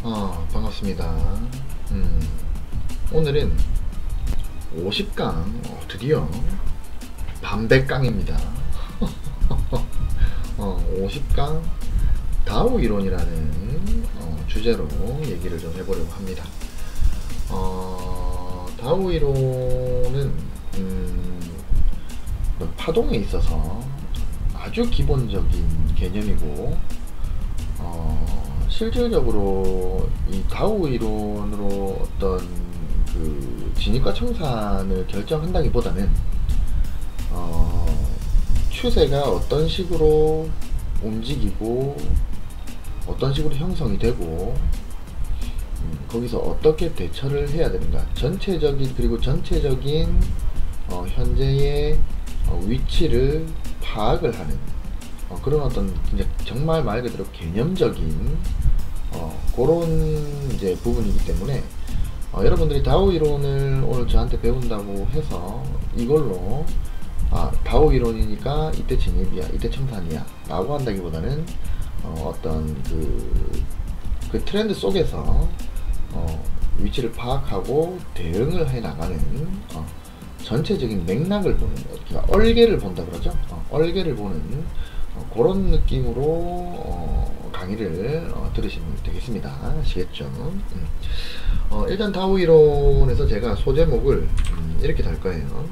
반갑습니다. 음, 오늘은 50강, 드디어 반백강입니다. 50강 다오 이론이라는 주제로 얘기를 좀 해보려고 합니다. 다오 이론은 파동에 있어서 아주 기본적인 개념이고, 실질적으로 이 다오 이론으로 어떤 그 진입과 청산을 결정한다기보다는 추세가 어떤 식으로 움직이고 어떤 식으로 형성이 되고 거기서 어떻게 대처를 해야 되는가, 그리고 전체적인 현재의 위치를 파악을 하는 그런 어떤 정말 말 그대로 개념적인 그런 이제 부분이기 때문에 여러분들이 다오 이론을 오늘 저한테 배운다고 해서 이걸로 다오 이론이니까 이때 진입이야, 이때 청산이야 라고 한다기보다는 어떤 그 트렌드 속에서 위치를 파악하고 대응을 해 나가는 전체적인 맥락을 보는, 얼개를 본다 그러죠. 얼개를 보는 그런 느낌으로 강의를 들으시면 되겠습니다. 아시겠죠? 일단 다오 이론에서 제가 소제목을 이렇게 달 거예요.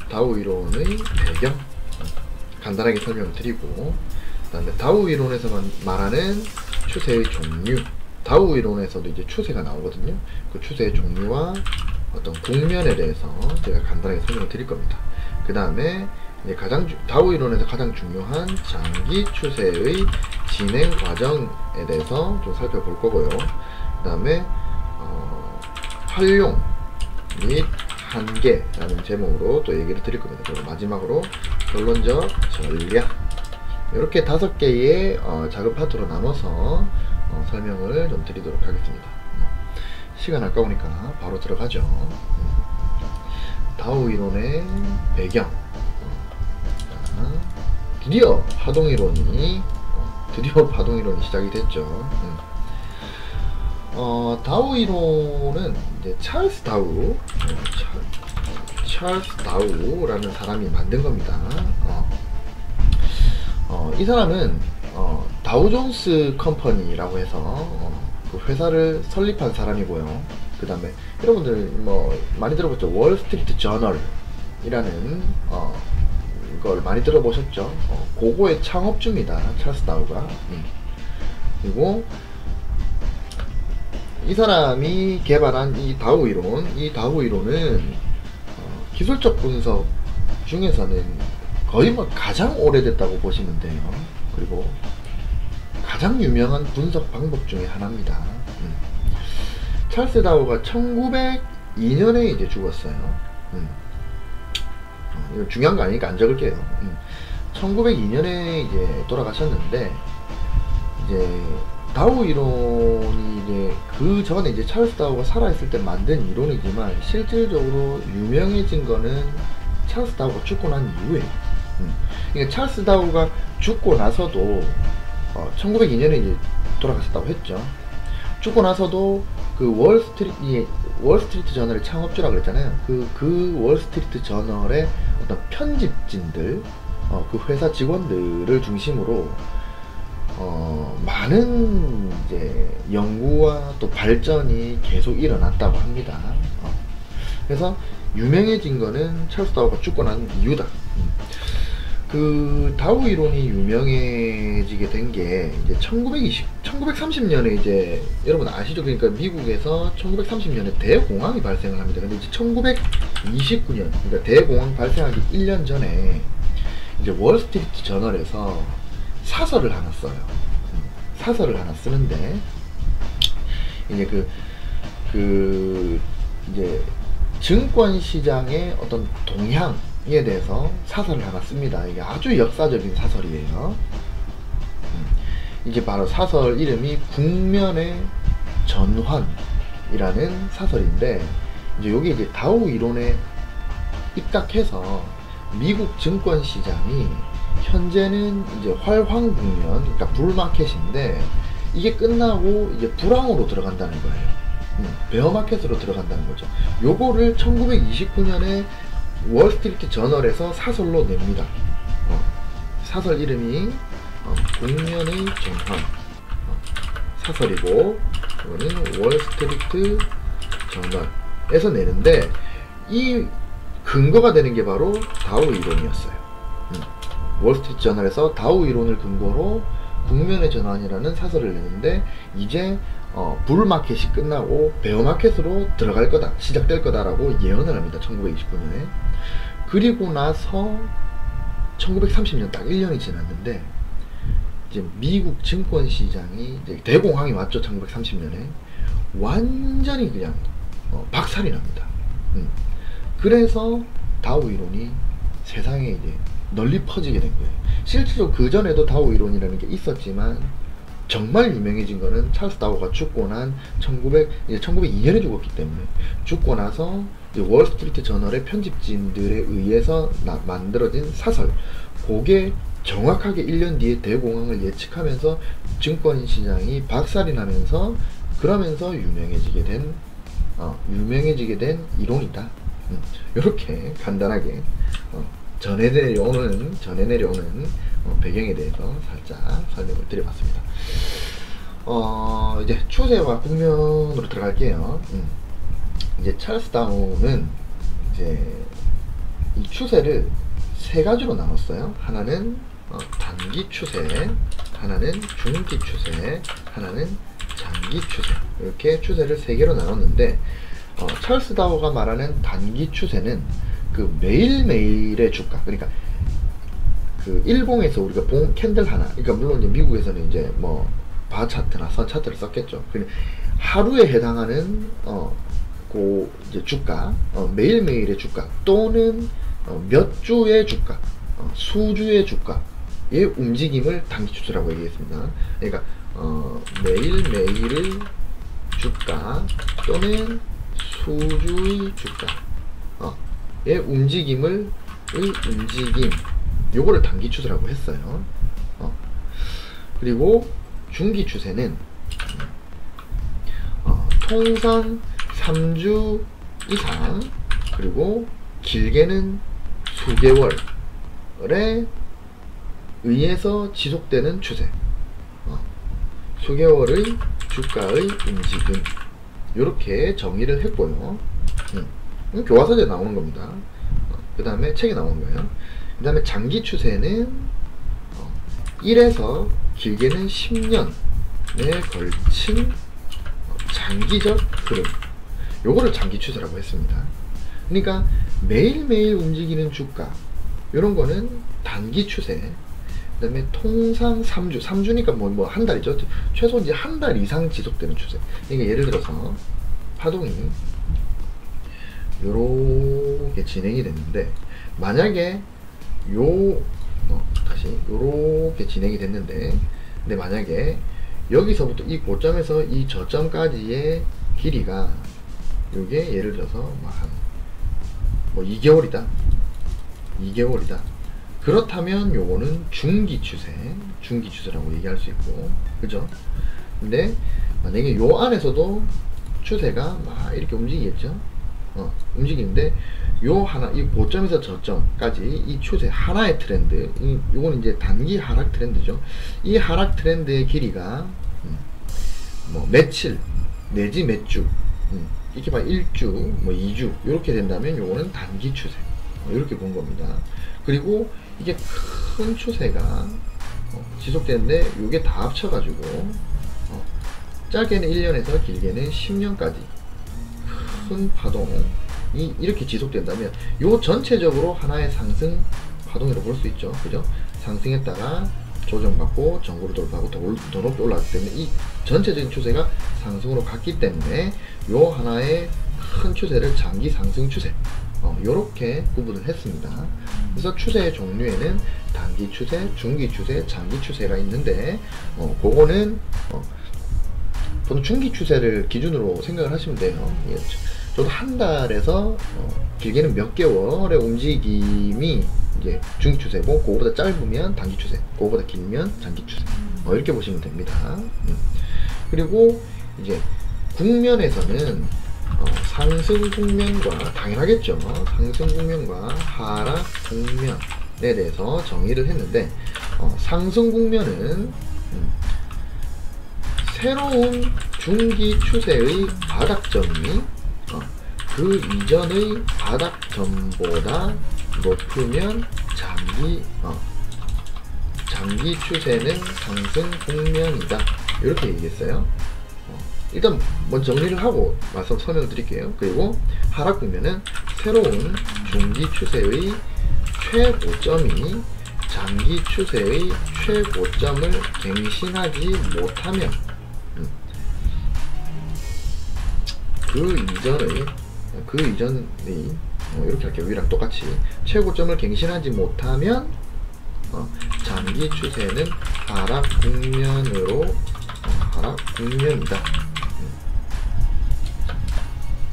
다오 이론의 배경 간단하게 설명을 드리고, 그 다음에 다오 이론에서 말하는 추세의 종류, 다오 이론에서도 이제 추세가 나오거든요. 그 추세의 종류와 어떤 국면에 대해서 제가 간단하게 설명을 드릴 겁니다. 그 다음에 다오 이론에서 가장 중요한 장기 추세의 진행 과정에 대해서 좀 살펴볼 거고요. 그 다음에 활용 및 한계라는 제목으로 또 얘기를 드릴 겁니다. 그리고 마지막으로 결론적 전략, 이렇게 5개의 작은 파트로 나눠서 설명을 좀 드리도록 하겠습니다. 시간 아까우니까 바로 들어가죠. 다오 이론의 배경, 드디어 파동이론이 시작이 됐죠. 다오 이론은 이제 찰스 다우라는 사람이 만든 겁니다. 이 사람은 다우존스 컴퍼니라고 해서 그 회사를 설립한 사람이고요. 그 다음에 여러분들 뭐 많이 들어봤죠. 월스트리트 저널이라는 걸 많이 들어보셨죠. 그거의 창업주입니다, 찰스 다우가. 그리고 이 사람이 개발한 이 다오 이론은 기술적 분석 중에서는 거의 뭐 가장 오래됐다고 보시면 돼요. 그리고 가장 유명한 분석 방법 중에 하나입니다. 찰스 다우가 1902년에 이제 죽었어요. 이거 중요한 거 아니니까 안 적을게요. 1902년에 이제 돌아가셨는데, 이제 다오 이론이 이제 그 전에 이제 찰스 다우가 살아있을 때 만든 이론이지만 실질적으로 유명해진 거는 찰스 다우가 죽고 난 이후에요. 그러니까 찰스 다우가 죽고 나서도 1902년에 이제 돌아가셨다고 했죠. 죽고 나서도 그 월스트리트 저널의 창업주라 그랬잖아요. 그 월스트리트 저널의 어떤 편집진들, 그 회사 직원들을 중심으로 많은 이제 연구와 또 발전이 계속 일어났다고 합니다. 그래서 유명해진 거는 찰스 다우가 죽고 난 이유다. 그 다오 이론이 유명해지게 된 게 이제 1930년에 이제 여러분 아시죠? 그러니까 미국에서 1930년에 대공황이 발생을 합니다. 근데 이제 1929년, 그러니까 대공황 발생하기 1년 전에 이제 월스트리트 저널에서 사설을 하나 써요. 사설을 하나 쓰는데 이제 이제 증권 시장의 어떤 동향에 대해서 사설을 하나 씁니다. 이게 아주 역사적인 사설이에요. 이게 바로 사설 이름이 국면의 전환이라는 사설인데, 이제 여기 이제 다오 이론에 입각해서 미국 증권 시장이 현재는 이제 활황 국면, 그러니까 불마켓인데 이게 끝나고 이제 불황으로 들어간다는 거예요. 베어마켓으로 들어간다는 거죠. 요거를 1929년에 월스트리트 저널에서 사설로 냅니다. 사설 이름이 국면의 전환, 사설이고 이거는 월스트리트 저널에서 내는데, 이 근거가 되는 게 바로 다우 이론이었어요. 월스트리트 저널에서 다우 이론을 근거로 국면의 전환이라는 사설을 내는데, 이제 불마켓이 끝나고 베어마켓으로 들어갈 거다, 시작될 거다라고 예언을 합니다. 1929년에. 그리고 나서 1930년 딱 1년이 지났는데 이제 미국 증권시장이 이제 대공황이 왔죠. 1930년에 완전히 그냥 박살이 납니다. 그래서 다우 이론이 세상에 이제 널리 퍼지게 된 거예요. 실제로 그 전에도 다우 이론이라는 게 있었지만 정말 유명해진 거는 찰스 다우가 죽고 난 1902년에 죽었기 때문에, 죽고 나서 월스트리트 저널의 편집진들에 의해서 만들어진 사설, 그게 정확하게 1년 뒤에 대공황을 예측하면서 증권시장이 박살이 나면서, 그러면서 유명해지게 된 이론이다. 이렇게 간단하게 전해 내려오는 배경에 대해서 살짝 설명을 드려봤습니다. 이제 추세와 국면으로 들어갈게요. 이제 찰스 다우는 이제 이 추세를 세 가지로 나눴어요. 하나는 단기 추세, 하나는 중기 추세, 하나는 장기 추세, 이렇게 추세를 세 개로 나눴는데, 찰스 다우가 말하는 단기 추세는 그 매일매일의 주가, 그러니까 그 일봉에서 우리가 본 캔들 하나, 그러니까 물론 이제 미국에서는 이제 뭐 바 차트나 선 차트를 썼겠죠. 하루에 해당하는 그 이제 주가, 매일매일의 주가 또는 몇 주의 주가, 수주의 주가의 움직임을 단기 추세라고 얘기했습니다. 그러니까 매일매일의 주가 또는 수주의 주가의 움직임, 요거를 단기 추세라고 했어요. 그리고 중기 추세는 통상 3주 이상, 그리고 길게는 수개월에 의해서 지속되는 추세, 수개월의 주가의 움직임, 이렇게 정의를 했고요. 교과서에 나오는 겁니다. 그 다음에 책에 나오는 거예요. 그 다음에 장기 추세는 1에서 길게는 10년에 걸친 장기적 흐름, 요거를 장기 추세라고 했습니다. 그러니까 매일매일 움직이는 주가, 요런 거는 단기 추세. 그 다음에 통상 3주니까 뭐 한 달이죠. 최소 이제 한 달 이상 지속되는 추세. 그러니까 예를 들어서 파동이 요렇게 진행이 됐는데, 만약에 요렇게 진행이 됐는데, 근데 만약에 여기서부터 이 고점에서 이 저점까지의 길이가 요게 예를 들어서 뭐 2개월이다. 그렇다면 요거는 중기 추세라고 얘기할 수 있고, 그죠? 근데 만약에 요 안에서도 추세가 막 이렇게 움직이겠죠? 움직이는데 이 고점에서 저점까지 이 추세 하나의 트렌드, 이거는 이제 단기 하락 트렌드죠. 이 하락 트렌드의 길이가 뭐 며칠 내지 몇 주, 이렇게 막 1주, 뭐 2주 이렇게 된다면 요거는 단기 추세, 이렇게 본 겁니다. 그리고 이게 큰 추세가 지속되는데 요게 다 합쳐가지고 짧게는 1년에서 길게는 10년까지 큰 파동이 이렇게 지속된다면 요 전체적으로 하나의 상승 파동이라고 볼 수 있죠. 그죠? 상승했다가 조정받고 전고로 돌파하고 더 높이 올라갔기 때문에 이 전체적인 추세가 상승으로 갔기 때문에 요 하나의 큰 추세를 장기 상승 추세, 요렇게 구분을 했습니다. 그래서 추세의 종류에는 단기 추세, 중기 추세, 장기 추세가 있는데 그거는 보통 중기 추세를 기준으로 생각을 하시면 돼요. 저도 한 달에서 길게는 몇 개월의 움직임이 이제 중기 추세고, 그거보다 짧으면 단기 추세, 그거보다 길면 장기 추세. 이렇게 보시면 됩니다. 그리고 이제 국면에서는 상승 국면과, 당연하겠죠, 상승 국면과 하락 국면에 대해서 정의를 했는데, 상승 국면은 새로운 중기 추세의 바닥점이 그 이전의 바닥점보다 높으면 장기 추세는 상승 국면이다, 이렇게 얘기했어요. 일단 먼저 정리를 하고 와서 설명을 드릴게요. 그리고 하락 국면은 새로운 중기 추세의 최고점이 장기 추세의 최고점을 갱신하지 못하면, 그 이전의 이렇게 할게요. 위랑 똑같이 최고점을 갱신하지 못하면 장기 추세는 하락 국면이다.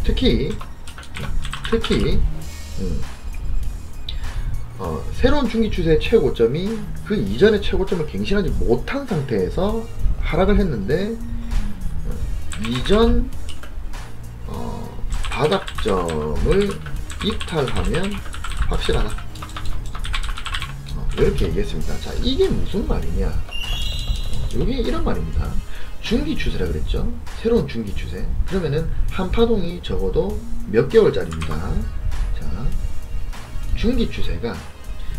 특히 새로운 중기 추세의 최고점이 그 이전의 최고점을 갱신하지 못한 상태에서 하락을 했는데, 이전 바닥점을 이탈하면 확실하다, 이렇게 얘기했습니다. 자, 이게 무슨 말이냐, 이게 이런 말입니다. 중기 추세라 그랬죠. 새로운 중기 추세. 그러면은 한 파동이 적어도 몇 개월짜리입니다. 자, 중기 추세가,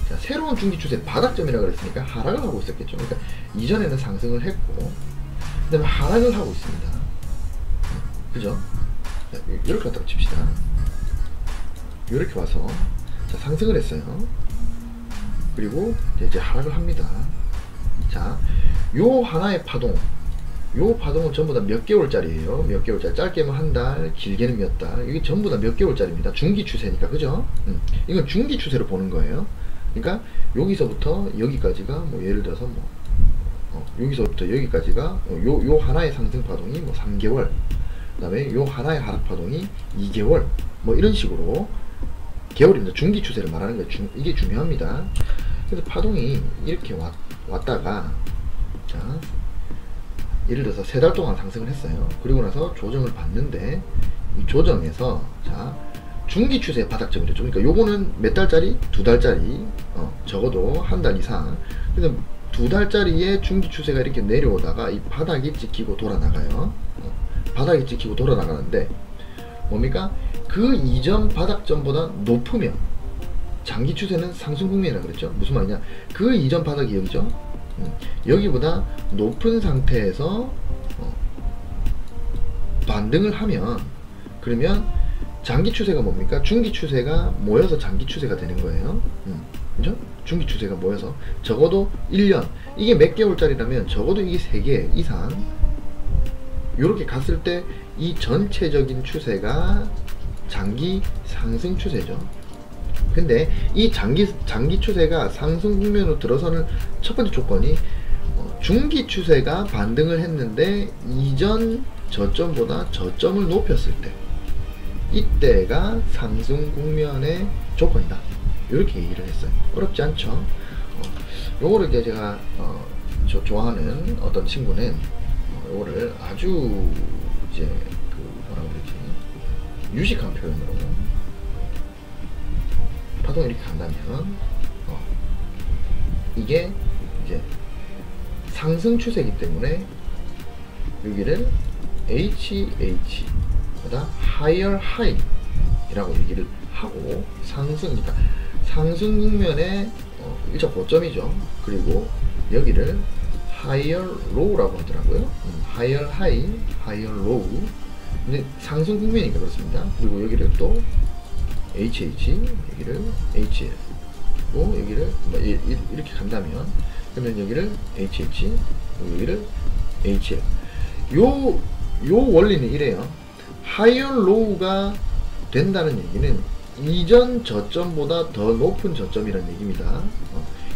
자, 새로운 중기 추세 바닥점이라 그랬으니까 하락을 하고 있었겠죠. 그러니까 이전에는 상승을 했고, 그 다음에 하락을 하고 있습니다. 그죠? 자, 이렇게 갖다가 칩시다. 이렇게 와서, 자, 상승을 했어요. 그리고 이제 하락을 합니다. 자, 요 하나의 파동, 요 파동은 전부 다 몇 개월짜리예요. 몇 개월짜리. 짧게는 한 달, 길게는 몇 달. 이게 전부 다 몇 개월짜리입니다. 중기 추세니까, 그죠? 이건 중기 추세로 보는 거예요. 그러니까 여기서부터 여기까지가 뭐 예를 들어서 여기서부터 여기까지가 요 하나의 상승 파동이 뭐 3개월, 그 다음에 요 하나의 하락 파동이 2개월, 뭐 이런 식으로 개월입니다. 중기 추세를 말하는 거예요. 이게 중요합니다. 그래서 파동이 이렇게 왔다가, 자, 예를 들어서 3달 동안 상승을 했어요. 그리고 나서 조정을 받는데, 이 조정에서, 자, 중기 추세의 바닥점이죠. 그러니까 요거는 몇 달짜리? 2달짜리, 적어도 한 달 이상. 그래서 2달짜리의 중기 추세가 이렇게 내려오다가 이 바닥이 찍히고 돌아 나가요. 바닥이 찍히고 돌아 나가는데, 뭡니까? 그 이전 바닥점보다 높으면 장기 추세는 상승 국면이라 그랬죠. 무슨 말이냐? 그 이전 바닥이 여기죠. 여기보다 높은 상태에서 반등을 하면, 그러면 장기 추세가 뭡니까? 중기 추세가 모여서 장기 추세가 되는 거예요. 그죠? 중기 추세가 모여서 적어도 1년, 이게 몇 개월짜리라면 적어도 이게 3개 이상 요렇게 갔을 때 이 전체적인 추세가 장기 상승 추세죠. 근데 이 장기 추세가 상승 국면으로 들어서는 첫 번째 조건이 중기 추세가 반등을 했는데 이전 저점보다 저점을 높였을 때, 이때가 상승 국면의 조건이다, 이렇게 얘기를 했어요. 어렵지 않죠? 요거를 이제 제가 좋아하는 어떤 친구는 요거를 아주 이제 뭐라고 그러지, 유식한 표현으로, 파동이 이렇게 간다면 이게 이제 상승 추세이기 때문에 여기를 HH 보다 higher high 이라고 얘기를 하고, 상승이니까 상승 국면의 1차 고점이죠. 그리고 여기를 higher low라고 하더라고요. higher high, higher low. 근데 상승 국면이니까 그렇습니다. 그리고 여기를 또 HH, 여기를 HL, 또 여기를 이렇게 간다면, 그러면 여기를 HH, 여기를 HL. 요 원리는 이래요. higher low가 된다는 얘기는 이전 저점보다 더 높은 저점이라는 얘기입니다.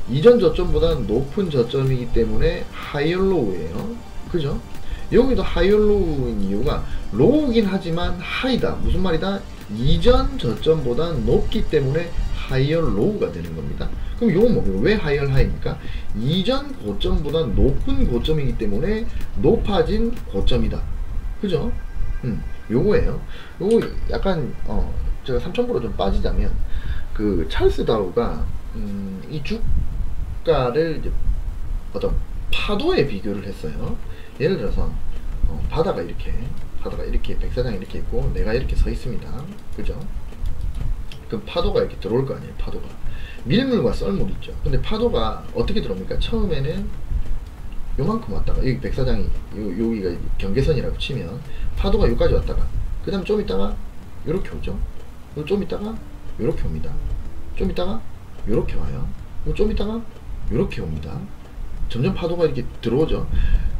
이전 저점보다 높은 저점이기 때문에 higher low예요. 그죠? 여기도 higher low인 이유가 low긴 하지만 high다. 무슨 말이다? 이전 저점보다 높기 때문에 하이어 로우가 되는 겁니다. 그럼 요건 뭡니까? 왜 하이어 하이입니까? 이전 고점보다 높은 고점이기 때문에 높아진 고점이다. 그죠? 요거예요. 요거 약간 제가 3,000% 좀 빠지자면 그 찰스 다우가 이 주가를 이제 어떤 파도에 비교를 했어요. 예를 들어서 바다가 이렇게 백사장이 이렇게 있고 내가 이렇게 서 있습니다. 그죠? 그럼 파도가 이렇게 들어올 거 아니에요. 파도가 밀물과 썰물 있죠. 근데 파도가 어떻게 들어옵니까? 처음에는 요만큼 왔다가 여기 백사장이 여기가 경계선이라고 치면 파도가 여기까지 왔다가 그 다음 좀 있다가 요렇게 오죠. 그리고 좀 있다가 요렇게 옵니다. 좀 있다가 요렇게 와요. 그리고 좀 있다가 요렇게 옵니다. 점점 파도가 이렇게 들어오죠.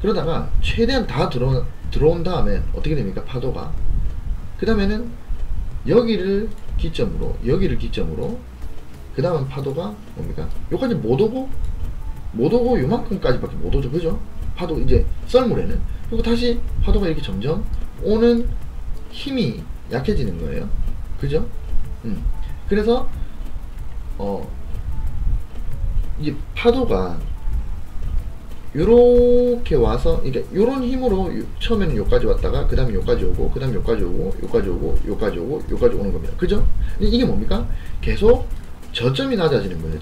그러다가 최대한 다 들어온 다음에 어떻게 됩니까? 파도가 그 다음에는 여기를 기점으로 그 다음 파도가 뭡니까? 여기까지 못 오고 요만큼까지밖에 못 오죠. 그죠? 파도 이제 썰물에는. 그리고 다시 파도가 이렇게 점점 오는 힘이 약해지는 거예요. 그죠? 그래서 이제 파도가 요렇게 와서 그러니까 요런 힘으로 처음에는 요까지 왔다가 그 다음에 요까지 오고 그 다음에 요까지 오고 요까지 오고 요까지 오고 요까지 오는 겁니다. 그죠? 이게 뭡니까? 계속 저점이 낮아지는 거예요.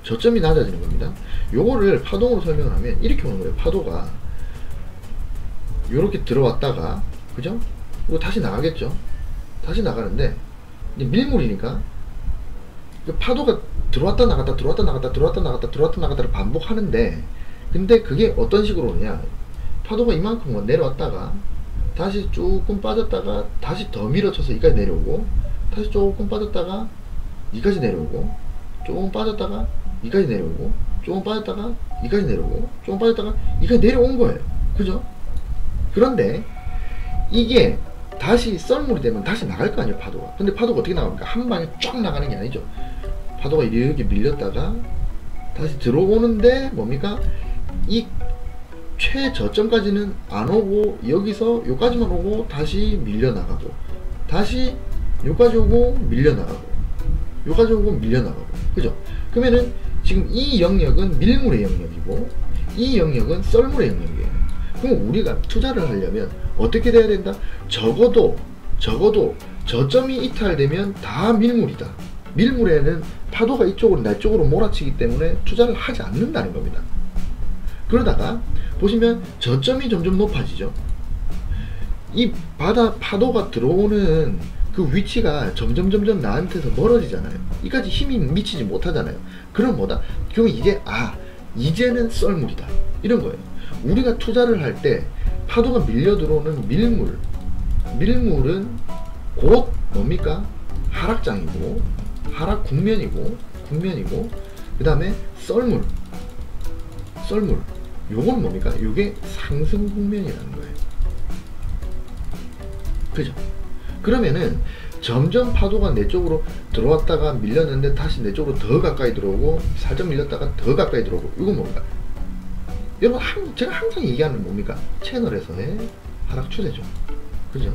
저점이 낮아지는 겁니다. 요거를 파동으로 설명을 하면 이렇게 오는 거예요. 파도가 요렇게 들어왔다가 그죠? 그리고 다시 나가겠죠. 다시 나가는데 이제 밀물이니까 파도가 들어왔다 나갔다 들어왔다 나갔다 들어왔다 나갔다 들어왔다 나갔다를 반복하는데 근데 그게 어떤 식으로 오느냐, 파도가 이만큼 내려왔다가 다시 조금 빠졌다가 다시 더 밀어쳐서 여기까지 내려오고 다시 조금 빠졌다가 여기까지 내려오고 조금 빠졌다가 여기까지 내려오고 조금 빠졌다가 여기까지 내려오고 조금 빠졌다가 여기까지 내려온 거예요. 그죠? 그런데 이게 다시 썰물이 되면 다시 나갈 거 아니에요. 파도가. 근데 파도가 어떻게 나갑니까? 한 방에 쫙 나가는 게 아니죠. 파도가 이렇게 밀렸다가 다시 들어오는데 뭡니까? 이 최저점까지는 안 오고 여기서 요까지만 오고 다시 밀려나가고 다시 요까지 오고 밀려나가고 요까지 오고 밀려나가고. 그죠? 그러면은 지금 이 영역은 밀물의 영역이고 이 영역은 썰물의 영역이에요. 그럼 우리가 투자를 하려면 어떻게 돼야 된다? 적어도 저점이 이탈되면 다 밀물이다. 밀물에는 파도가 이쪽으로 날 쪽으로 몰아치기 때문에 투자를 하지 않는다는 겁니다. 그러다가 보시면 저점이 점점 높아지죠. 이 파도가 들어오는 그 위치가 점점 나한테서 멀어지잖아요. 이까지 힘이 미치지 못하잖아요. 그럼 뭐다? 그럼 이제는 썰물이다. 이런 거예요. 우리가 투자를 할 때 파도가 밀려 들어오는 밀물은 곧 뭡니까? 하락장이고 하락 국면이고 그 다음에 썰물 요건 뭡니까? 요게 상승 국면이라는 거예요. 그죠? 그러면은 점점 파도가 내 쪽으로 들어왔다가 밀렸는데 다시 내 쪽으로 더 가까이 들어오고 살짝 밀렸다가 더 가까이 들어오고 이건 뭡니까? 여러분 제가 항상 얘기하는 뭡니까? 채널에서의 하락 추세죠. 그죠?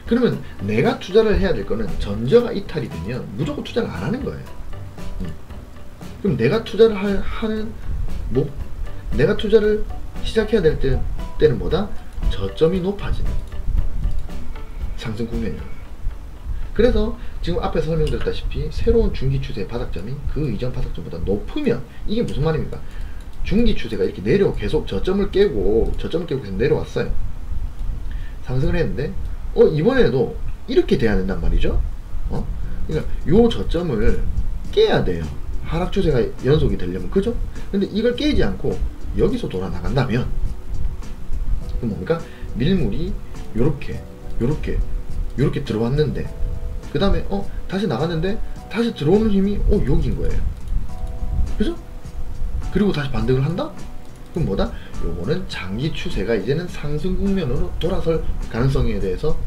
그러면 내가 투자를 해야 될 거는 전저가 이탈이 되면 무조건 투자를 안 하는 거예요. 그럼 내가 투자를 내가 투자를 시작해야 될 때는 뭐다? 저점이 높아지는 상승 국면이에요. 그래서 지금 앞에서 설명드렸다시피 새로운 중기 추세의 바닥점이 그 이전 바닥점보다 높으면 이게 무슨 말입니까? 중기 추세가 이렇게 계속 저점을 깨고 계속 내려왔어요. 상승을 했는데 이번에도 이렇게 돼야 된단 말이죠. 그러니까 요 저점을 깨야 돼요. 하락 추세가 연속이 되려면. 그죠? 근데 이걸 깨지 않고 여기서 돌아 나간다면 그럼 뭡니까? 밀물이 요렇게 들어왔는데 그 다음에 다시 나갔는데 다시 들어오는 힘이 여기인 거예요. 그죠? 그리고 다시 반등을 한다? 그럼 뭐다? 요거는 장기 추세가 이제는 상승 국면으로 돌아설 가능성에 대해서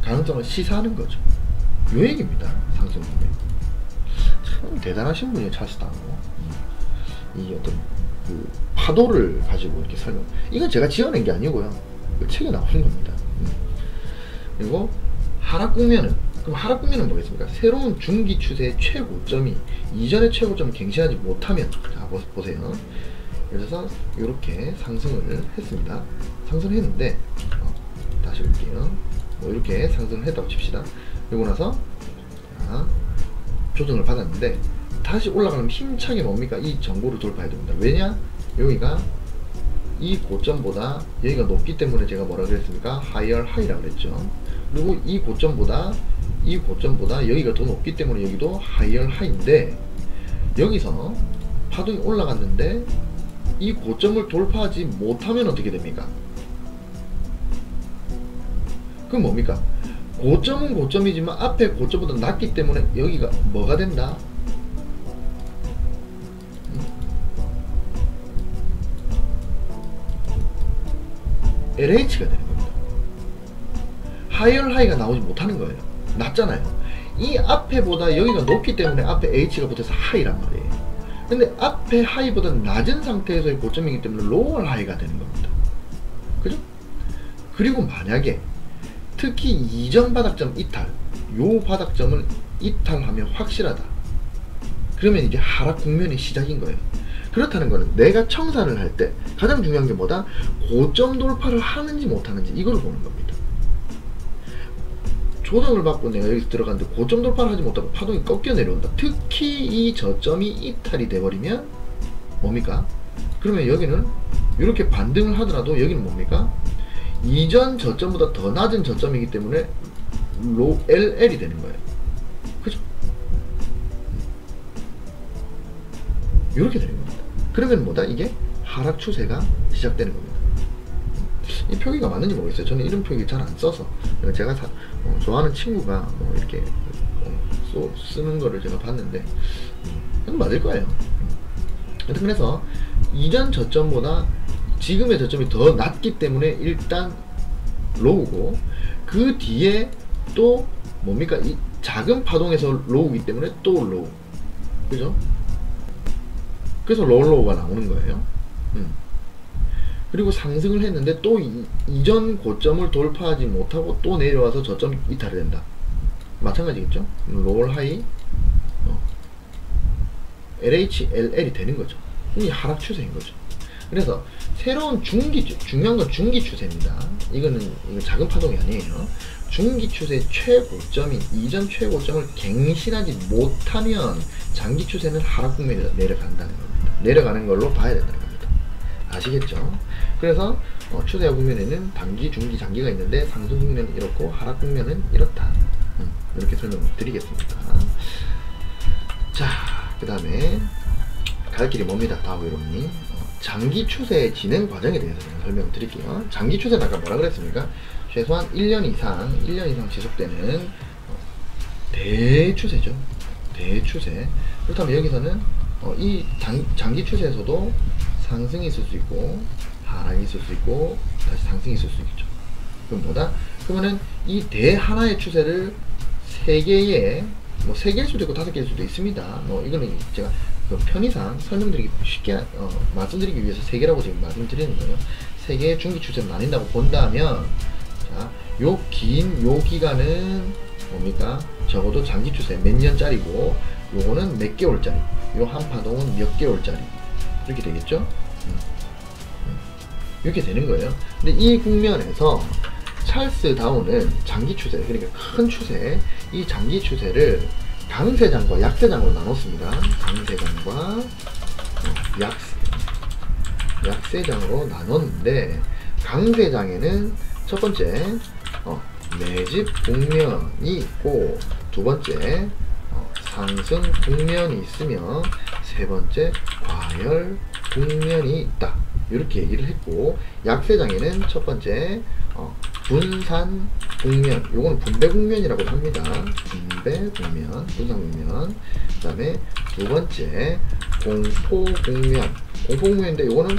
가능성을 시사하는 거죠. 요 얘기입니다. 상승 국면. 참 대단하신 분이에요. 찰스 다우. 이 어떤 그 파도를 가지고 이렇게 설명. 이건 제가 지어낸 게 아니고요. 그 책에 나오는 겁니다. 그리고 하락 국면은 그럼 하락 국면은 뭐겠습니까? 새로운 중기 추세의 최고점이 이전의 최고점을 갱신하지 못하면, 자 보세요. 그래서 이렇게 상승을 했습니다. 상승을 했는데 다시 볼게요. 뭐 이렇게 상승을 했다고 칩시다. 그리고 나서 자, 조정을 받았는데 다시 올라가려면 힘차게 뭡니까? 이 정보를 돌파해야 됩니다. 왜냐? 여기가 이 고점보다 여기가 높기 때문에 제가 뭐라 그랬습니까? higher high라고 그랬죠. 그리고 이 고점보다 여기가 더 높기 때문에 여기도 higher high인데, 여기서 파동이 올라갔는데 이 고점을 돌파하지 못하면 어떻게 됩니까? 그럼 뭡니까? 고점은 고점이지만 앞에 고점보다 낮기 때문에 여기가 뭐가 된다? LH가 되는 겁니다. higher high가 나오지 못하는 거예요. 낮잖아요. 이 앞에보다 여기가 높기 때문에 앞에 H가 붙어서 high란 말이에요. 근데 앞에 high보다 낮은 상태에서의 고점이기 때문에 lower high가 되는 겁니다. 그죠? 그리고 만약에 특히 이전 바닥점 이탈, 요 바닥점을 이탈하면 확실하다. 그러면 이제 하락 국면의 시작인 거예요. 그렇다는 거는 내가 청산을 할 때 가장 중요한 게 뭐다? 고점 돌파를 하는지 못하는지 이걸 보는 겁니다. 조정을 받고 내가 여기서 들어갔는데 고점 돌파를 하지 못하고 파동이 꺾여 내려온다. 특히 이 저점이 이탈이 돼버리면 뭡니까? 그러면 여기는 이렇게 반등을 하더라도 여기는 뭡니까? 이전 저점보다 더 낮은 저점이기 때문에 LL이 되는 거예요. 그죠? 이렇게 되는 겁니다. 그러면 뭐다? 이게 하락 추세가 시작되는 겁니다. 이 표기가 맞는지 모르겠어요. 저는 이런 표기 잘 안 써서. 제가 좋아하는 친구가 이렇게 쓰는 거를 제가 봤는데 맞을 거예요. 그래서 이전 저점보다 지금의 저점이 더 낮기 때문에 일단 로우고, 그 뒤에 또 뭡니까? 이 작은 파동에서 로우이기 때문에 또 로우. 그죠? 그래서 로우가 나오는 거예요. 그리고 상승을 했는데 또 이전 고점을 돌파하지 못하고 또 내려와서 저점 이탈이 된다. 마찬가지겠죠? 로우 하이 LH, LL이 되는 거죠. 이 하락 추세인 거죠. 그래서 새로운 중요한 건 중기 추세입니다. 이거 작은 파동이 아니에요. 중기 추세의 최고점이 이전 최고점을 갱신하지 못하면 장기 추세는 하락 국면에 내려간다는 겁니다. 내려가는 걸로 봐야 된다는 겁니다. 아시겠죠? 그래서 추세 국면에는 단기, 중기, 장기가 있는데 상승 국면은 이렇고 하락 국면은 이렇다. 이렇게 설명을 드리겠습니다. 자, 그 다음에 갈 길이 멉니다. 다우이론님. 장기 추세의 진행 과정에 대해서 제가 설명을 드릴게요. 장기 추세는 아까 뭐라 그랬습니까? 최소한 1년 이상 지속되는 대추세죠. 대추세. 그렇다면 여기서는 이 장기 추세에서도 상승이 있을 수 있고 하락이 있을 수 있고 다시 상승이 있을 수 있겠죠. 그럼 뭐다? 그러면은 이 대 하나의 추세를 세 개의 뭐 3개일 수도 있고 5개일 수도 있습니다. 이거는 제가 편의상 설명드리기 쉽게 말씀드리기 위해서 3개라고 지금 말씀드리는 거예요. 3개의 중기 추세를 나뉜다고 본다면, 자, 요 기간은 뭡니까? 적어도 장기 추세 몇 년짜리고, 요거는 몇 개월짜리, 요 한 파동은 몇 개월짜리, 이렇게 되겠죠? 이렇게 되는 거예요. 근데 이 국면에서 찰스 다운은 장기 추세, 그러니까 큰 추세, 이 장기 추세를 강세장과 약세장으로 나눴습니다. 강세장과 약세장으로 나눴는데, 강세장에는 첫 번째 매집 국면이 있고, 두 번째 상승 국면이 있으며, 세 번째 과열 국면이 있다. 이렇게 얘기를 했고, 약세장에는 첫 번째 분산 국면, 요거는 분배 국면이라고 합니다. 분배 국면, 분산 국면. 그 다음에 두 번째 공포 국면, 공포 국면인데 요거는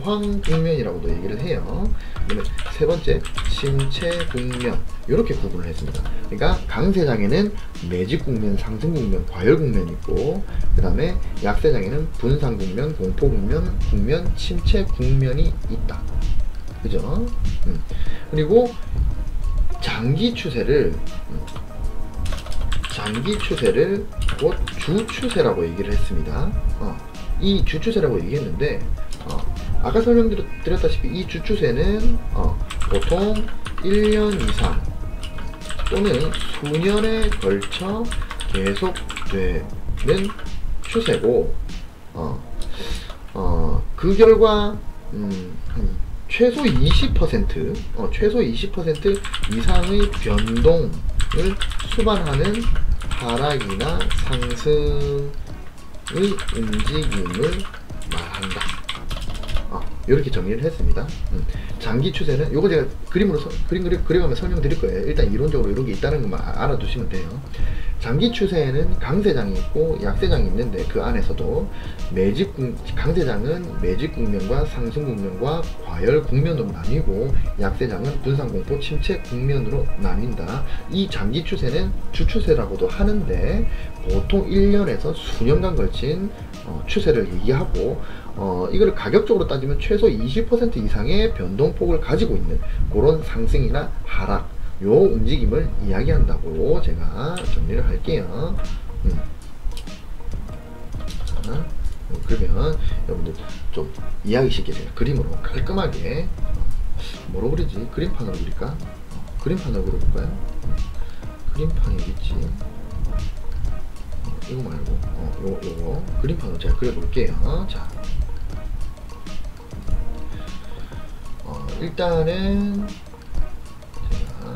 공황 국면이라고도 얘기를 해요. 그다음에 세 번째 침체 국면, 이렇게 구분을 했습니다. 그러니까 강세장에는 매집 국면, 상승 국면, 과열 국면이 있고, 그 다음에 약세장에는 분산 국면, 공포 국면, 침체 국면이 있다. 그죠? 그리고 장기 추세를 장기 추세를 곧 주 추세라고 얘기를 했습니다. 이 주 추세라고 얘기했는데 아까 설명드렸다시피 이 주 추세는 보통 1년 이상 또는 수년에 걸쳐 계속되는 추세고 그 결과 한 최소 20% 이상의 변동을 수반하는 하락이나 상승의 움직임을 말한다. 이렇게 정리를 했습니다. 장기 추세는 요거 제가 그림으로 그려가면 설명드릴 거예요. 일단 이론적으로 이런 게 있다는 것만 알아두시면 돼요. 장기 추세에는 강세장이 있고 약세장이 있는데 그 안에서도 강세장은 매집 국면과 상승 국면과 과열 국면으로 나뉘고 약세장은 분산공포 침체 국면으로 나뉜다. 이 장기 추세는 주추세라고도 하는데 보통 1년에서 수년간 걸친 추세를 얘기하고 이걸 가격적으로 따지면 최소 20% 이상의 변동폭을 가지고 있는 그런 상승이나 하락 요 움직임을 이야기한다고 제가 정리를 할게요. 자, 그러면 여러분들 좀 이해하기 쉽게 제가 그림으로 깔끔하게 뭐로 그리지? 그림판으로 그릴까? 그림판으로 그려볼까요? 그림판이 어딨지? 이거 말고 요거 그림판으로 제가 그려볼게요. 자, 일단은 제가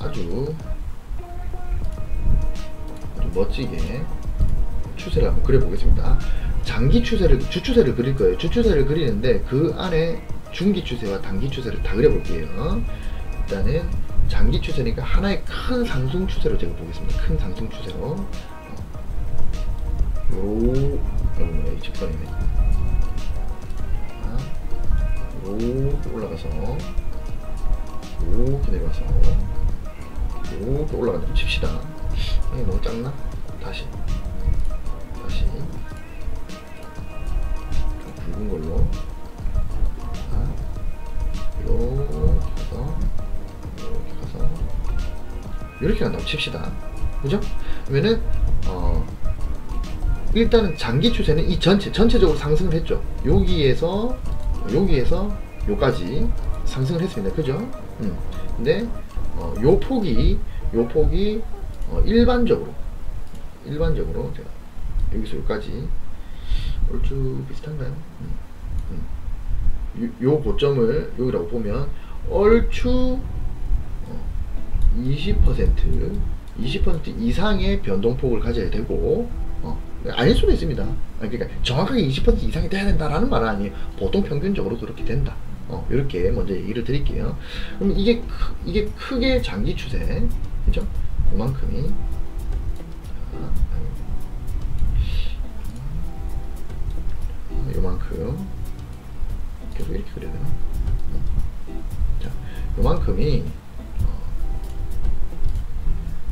아주 멋지게 추세를 한번 그려보겠습니다. 장기 추세를, 주추세를 그릴 거예요. 주추세를 그리는데 그 안에 중기 추세와 단기 추세를 다 그려볼게요. 일단은 장기 추세니까 하나의 큰 상승 추세로 제가 보겠습니다. 큰 상승 추세로. 이 직선이네. 이렇게 올라가서 이렇게 내려와서 이렇게 올라간다고 칩시다. 이게 너무 작나? 다시 좀 굵은 걸로 이렇게 가서 이렇게 간다고 칩시다. 그죠? 그러면은 일단은 장기 추세는 이 전체적으로 상승을 했죠. 여기에서 요까지 상승을 했습니다. 그죠? 근데 요 폭이 일반적으로 제가 여기서 여기까지 얼추 비슷한가요? 요 고점을 여기라고 보면 얼추 20% 이상의 변동폭을 가져야 되고 아닐 수도 있습니다. 그러니까 정확하게 20% 이상이 돼야 된다라는 말은 아니에요. 보통 평균적으로 그렇게 된다. 이렇게 먼저 얘기를 드릴게요. 그럼 이게 크게 장기 추세, 그죠? 요만큼이 요만큼 계속 이렇게 그려야 되나? 자, 요만큼이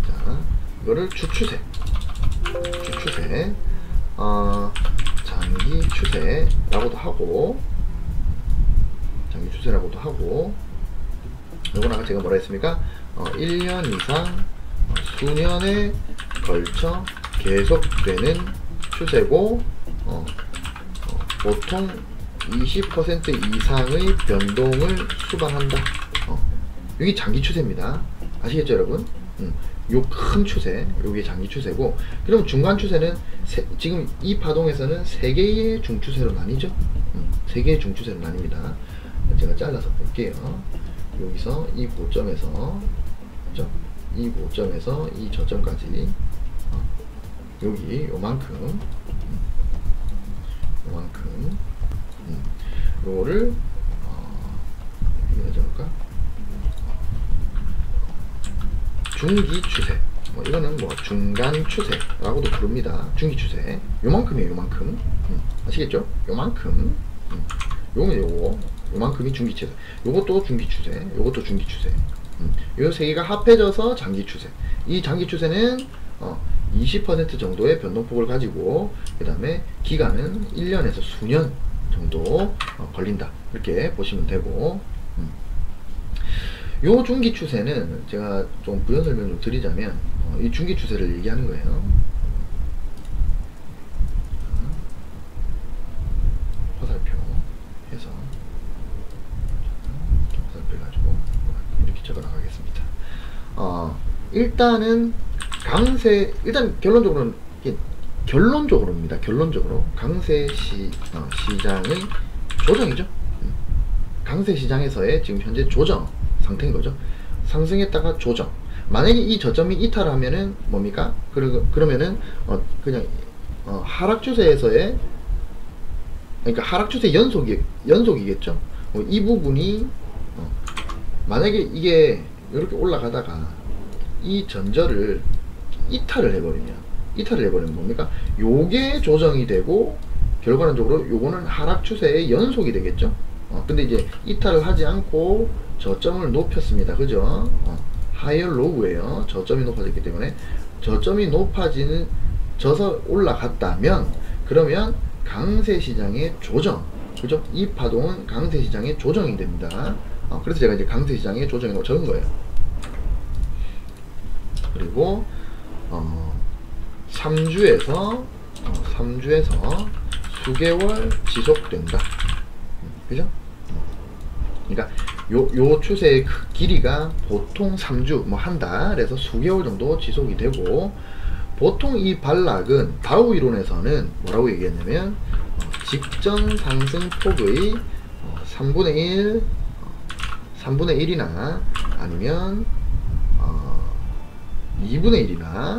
자, 이거를 주추세 장기 추세라고도 하고 요건 아까 제가 뭐라 했습니까? 1년 이상 수년에 걸쳐 계속되는 추세고 보통 20% 이상의 변동을 수반한다. 이게 장기 추세입니다. 아시겠죠 여러분? 요 큰 추세, 요게 장기 추세고, 그럼 중간 추세는 지금 이 파동에서는 3개의 중추세로 나뉘죠? 3개의 중추세로 나뉩니다. 제가 잘라서 볼게요. 여기서 이 고점에서, 그죠? 이 고점에서 이 저점까지, 여기 요만큼, 요거를, 어떻게 해볼까? 중기 추세, 이거는 중간 추세라고도 부릅니다. 중기 추세, 요만큼이에요. 요만큼. 아시겠죠? 요만큼. 요만큼이 중기 추세. 요것도 중기 추세. 요것도 중기 추세. 요 세 개가 합해져서 장기 추세. 이 장기 추세는 20% 정도의 변동폭을 가지고, 그 다음에 기간은 1년에서 수년 정도 걸린다. 이렇게 보시면 되고, 요 중기 추세는 제가 좀 부연 설명 좀 드리자면 이 중기 추세를 얘기하는 거예요. 화살표 해서 화살표 가지고 이렇게 적어 나가겠습니다. 일단은 일단 결론적으로입니다. 결론적으로 강세 시장의 조정이죠. 강세 시장에서의 지금 현재 조정 상태인 거죠. 상승했다가 조정. 만약에 이 저점이 이탈하면은 뭡니까? 그러면은 그냥 하락 추세에서의, 그러니까 하락 추세 연속이겠죠. 이 부분이 만약에 이게 이렇게 올라가다가 이 전저를 이탈을 해버리면 뭡니까? 요게 조정이 되고 결과론적으로 요거는 하락 추세의 연속이 되겠죠. 근데 이제 이탈을 하지 않고 저점을 높였습니다. 그죠? 하이어 로우예요. 저점이 높아졌기 때문에 저점이 져서 올라갔다면 그러면 강세 시장의 조정, 그죠? 이 파동은 강세 시장의 조정이 됩니다. 그래서 제가 이제 강세 시장의 조정이라고 적은 거예요. 그리고 3주에서 수개월 지속된다. 그죠? 그러니까 요 추세의 길이가 보통 3주, 뭐 한 달에서 수개월 정도 지속이 되고, 보통 이 반락은 다우 이론에서는 뭐라고 얘기했냐면 직전 상승 폭의 3분의 1이나 아니면 2분의 1이나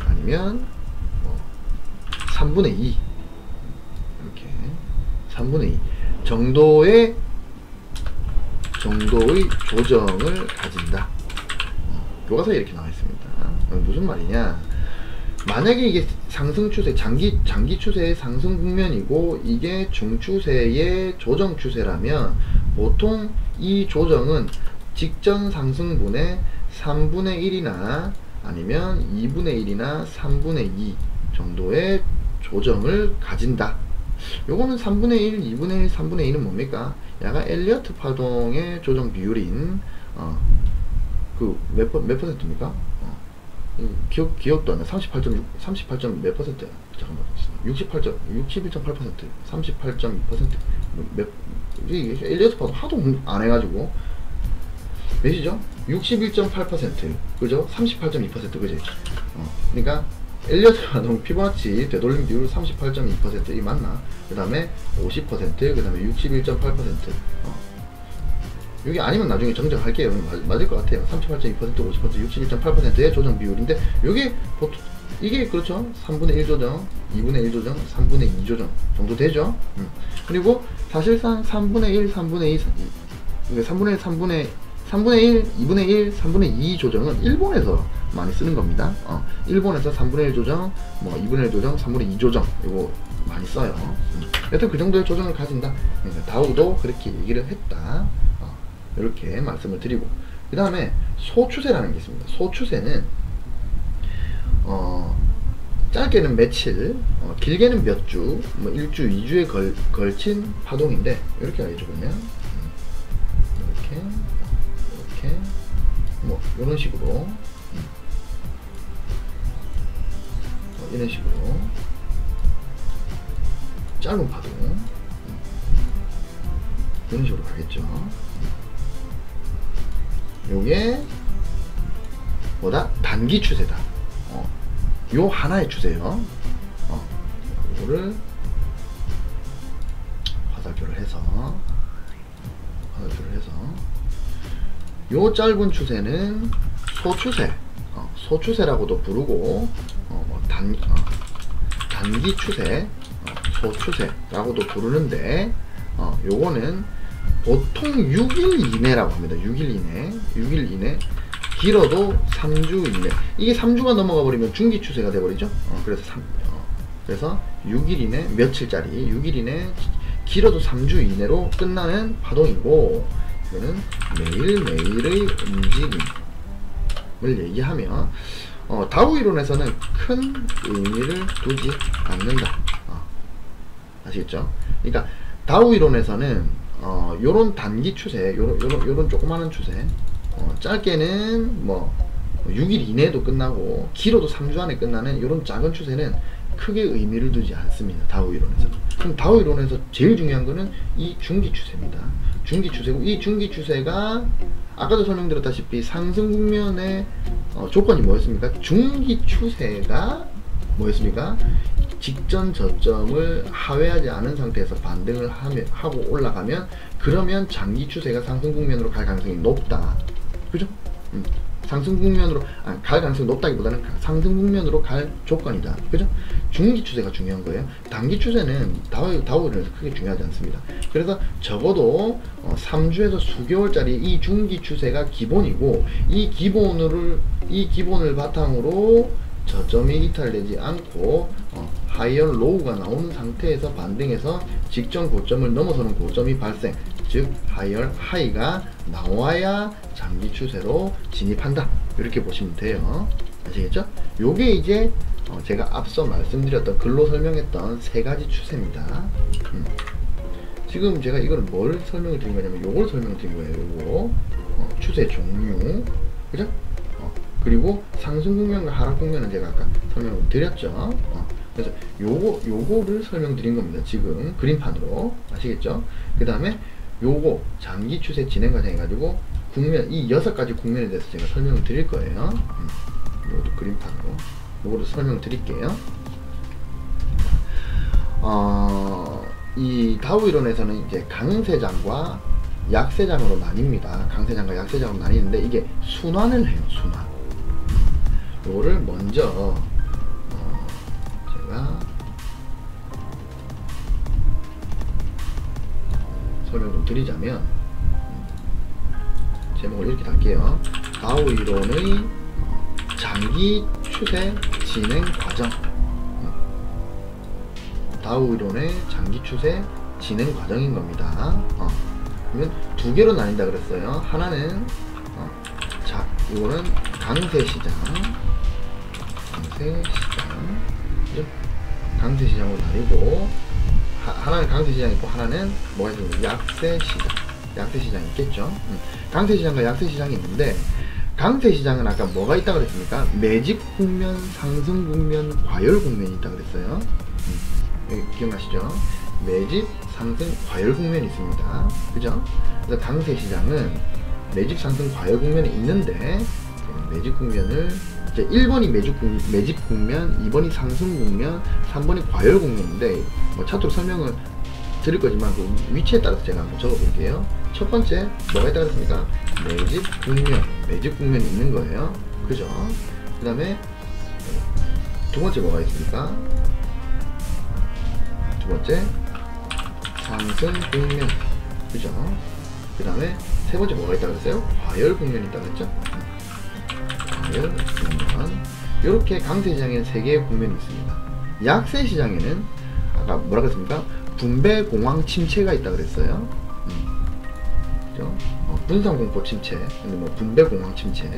아니면 3분의 2 이렇게 3분의 2 정도의 조정을 가진다. 교과서에 이렇게 나와 있습니다. 무슨 말이냐? 만약에 이게 상승 추세, 장기 추세의 상승 국면이고 이게 중추세의 조정 추세라면 보통 이 조정은 직전 상승분의 3분의 1이나 아니면 2분의 1이나 3분의 2 정도의 조정을 가진다. 요거는 3분의 1, 2분의 1, 3분의 2는 뭡니까? 약간 엘리어트 파동의 조정 비율인 몇 퍼센트입니까? 기억도 안 나. 38점 몇 퍼센트? 잠깐만. 61.8%, 38.2%. 엘리어트 파동 하도 안 해가지고 몇이죠? 61.8%, 그죠? 38.2%, 그지? 그러니까 엘리어트 파동 피보나치 되돌림 비율 38.2%, 이 맞나? 그 다음에 50%, 그 다음에 61.8%. 여기 아니면 나중에 정정할게요. 맞을 것 같아요. 38.2%, 50%, 61.8%의 조정 비율인데, 요게 보통 이게 그렇죠. 3분의 1 조정, 2분의 1 조정, 3분의 2 조정 정도 되죠. 그리고 사실상 3분의 1, 3분의 2, 3분의 1, 2분의 1, 3분의 2 조정은 일본에서 많이 쓰는 겁니다. 일본에서 3분의 1 조정, 뭐 2분의 1 조정, 3분의 2 조정 이거 많이 써요. 여튼 그 정도의 조정을 가진다. 그러니까 다우도 그렇게 얘기를 했다. 이렇게 말씀을 드리고, 그 다음에 소추세라는 게 있습니다. 소추세는 짧게는 며칠, 길게는 몇 주, 뭐 1주, 2주에 걸친 파동인데, 이렇게 알려주면 이렇게 뭐 이런 식으로 이런 식으로 짧은 파동 이런 식으로 가겠죠. 요게 뭐다? 단기 추세다. 요 하나의 추세요. 이거를 화살표를 해서 요 짧은 추세는 소추세, 소추세라고도 부르고, 단기 추세, 소추세라고도 부르는데, 요거는 보통 6일 이내라고 합니다. 6일 이내, 길어도 3주 이내. 이게 3주가 넘어가 버리면 중기 추세가 돼 버리죠. 그래서 6일 이내, 며칠짜리 6일 이내, 길어도 3주 이내로 끝나는 파동이고, 이거는 매일매일의 움직임을 얘기하며, 다우 이론에서는 큰 의미를 두지 않는다. 아시겠죠? 그러니까 다우 이론에서는 요런 단기 추세, 요런 조그마한 추세, 짧게는 뭐 6일 이내에도 끝나고 길어도 3주 안에 끝나는 요런 작은 추세는 크게 의미를 두지 않습니다. 다우 이론에서. 그럼 다우 이론에서 제일 중요한 거는 이 중기 추세입니다. 중기 추세고, 이 중기 추세가 아까도 설명드렸다시피 상승 국면의 조건이 뭐였습니까? 중기 추세가 뭐였습니까? 직전 저점을 하회하지 않은 상태에서 반등을 하고 올라가면, 그러면 장기 추세가 상승 국면으로 갈 가능성이 높다. 그죠? 상승 국면으로 갈 가능성이 높다기보다는 상승 국면으로 갈 조건이다. 그죠? 중기 추세가 중요한 거예요. 단기 추세는 다우에서 크게 중요하지 않습니다. 그래서 적어도 3주에서 수개월짜리 이 중기 추세가 기본이고, 이 기본을 바탕으로 저점이 이탈되지 않고 하이어 로우가 나오는 상태에서 반등해서 직전 고점을 넘어서는 고점이 발생, 즉 하이어 하이가 나와야 장기 추세로 진입한다. 이렇게 보시면 돼요. 아시겠죠? 요게 이제 제가 앞서 말씀드렸던 글로 설명했던 세 가지 추세입니다. 지금 제가 이거는 뭘 설명을 드린 거냐면 요걸 설명을 드린 거예요. 요거 추세 종류, 그죠? 그리고 상승 국면과 하락 국면은 제가 아까 설명을 드렸죠. 그래서 요거를 설명드린 겁니다. 지금 그림판으로. 아시겠죠? 그 다음에 요거 장기 추세 진행 과정 해가지고 국면, 이 6가지 국면에 대해서 제가 설명을 드릴 거예요. 요것도 그림판으로 요거를 설명을 드릴게요. 이 다우 이론에서는 이제 강세장과 약세장으로 나뉩니다. 강세장과 약세장으로 나뉘는데, 이게 순환을 해요. 순환. 요거를 먼저 제가 설명 좀 드리자면, 제목을 이렇게 달게요. 다우 이론의 장기 추세 진행 과정. 다우 이론의 장기 추세 진행 과정인 겁니다. 그러면 두 개로 나뉜다 그랬어요. 하나는 자, 이거는 강세 시장, 강세 시장으로 나뉘고, 하나는 강세 시장이 있고 하나는 뭐가 있습니까? 약세 시장. 약세 시장이 있겠죠. 강세 시장과 약세 시장이 있는데, 강세 시장은 아까 뭐가 있다 그랬습니까? 매집 국면, 상승 국면, 과열 국면이 있다 그랬어요. 여기 기억나시죠? 매집, 상승, 과열 국면이 있습니다. 그죠? 그래서 강세 시장은 매집, 상승, 과열 국면이 있는데, 매집 국면을 이제 1번이 매집 국면, 2번이 상승 국면, 3번이 과열 국면인데, 뭐 차트로 설명을 드릴 거지만 그 위치에 따라서 제가 한번 적어 볼게요. 첫 번째 뭐가 있다고 했습니까? 매집 국면이 있는 거예요. 그죠? 그 다음에 두 번째 뭐가 있습니까? 두 번째 상승 국면. 그죠? 그 다음에 세 번째 뭐가 있다고 했어요? 과열 국면이 있다고 했죠? 과열 국면. 이렇게 강세 시장에는 3개의 국면이 있습니다. 약세 시장에는 아까 뭐라고 했습니까? 분배 공황 침체가 있다 그랬어요. 그죠? 분산 공포 침체, 뭐 분배 공황 침체.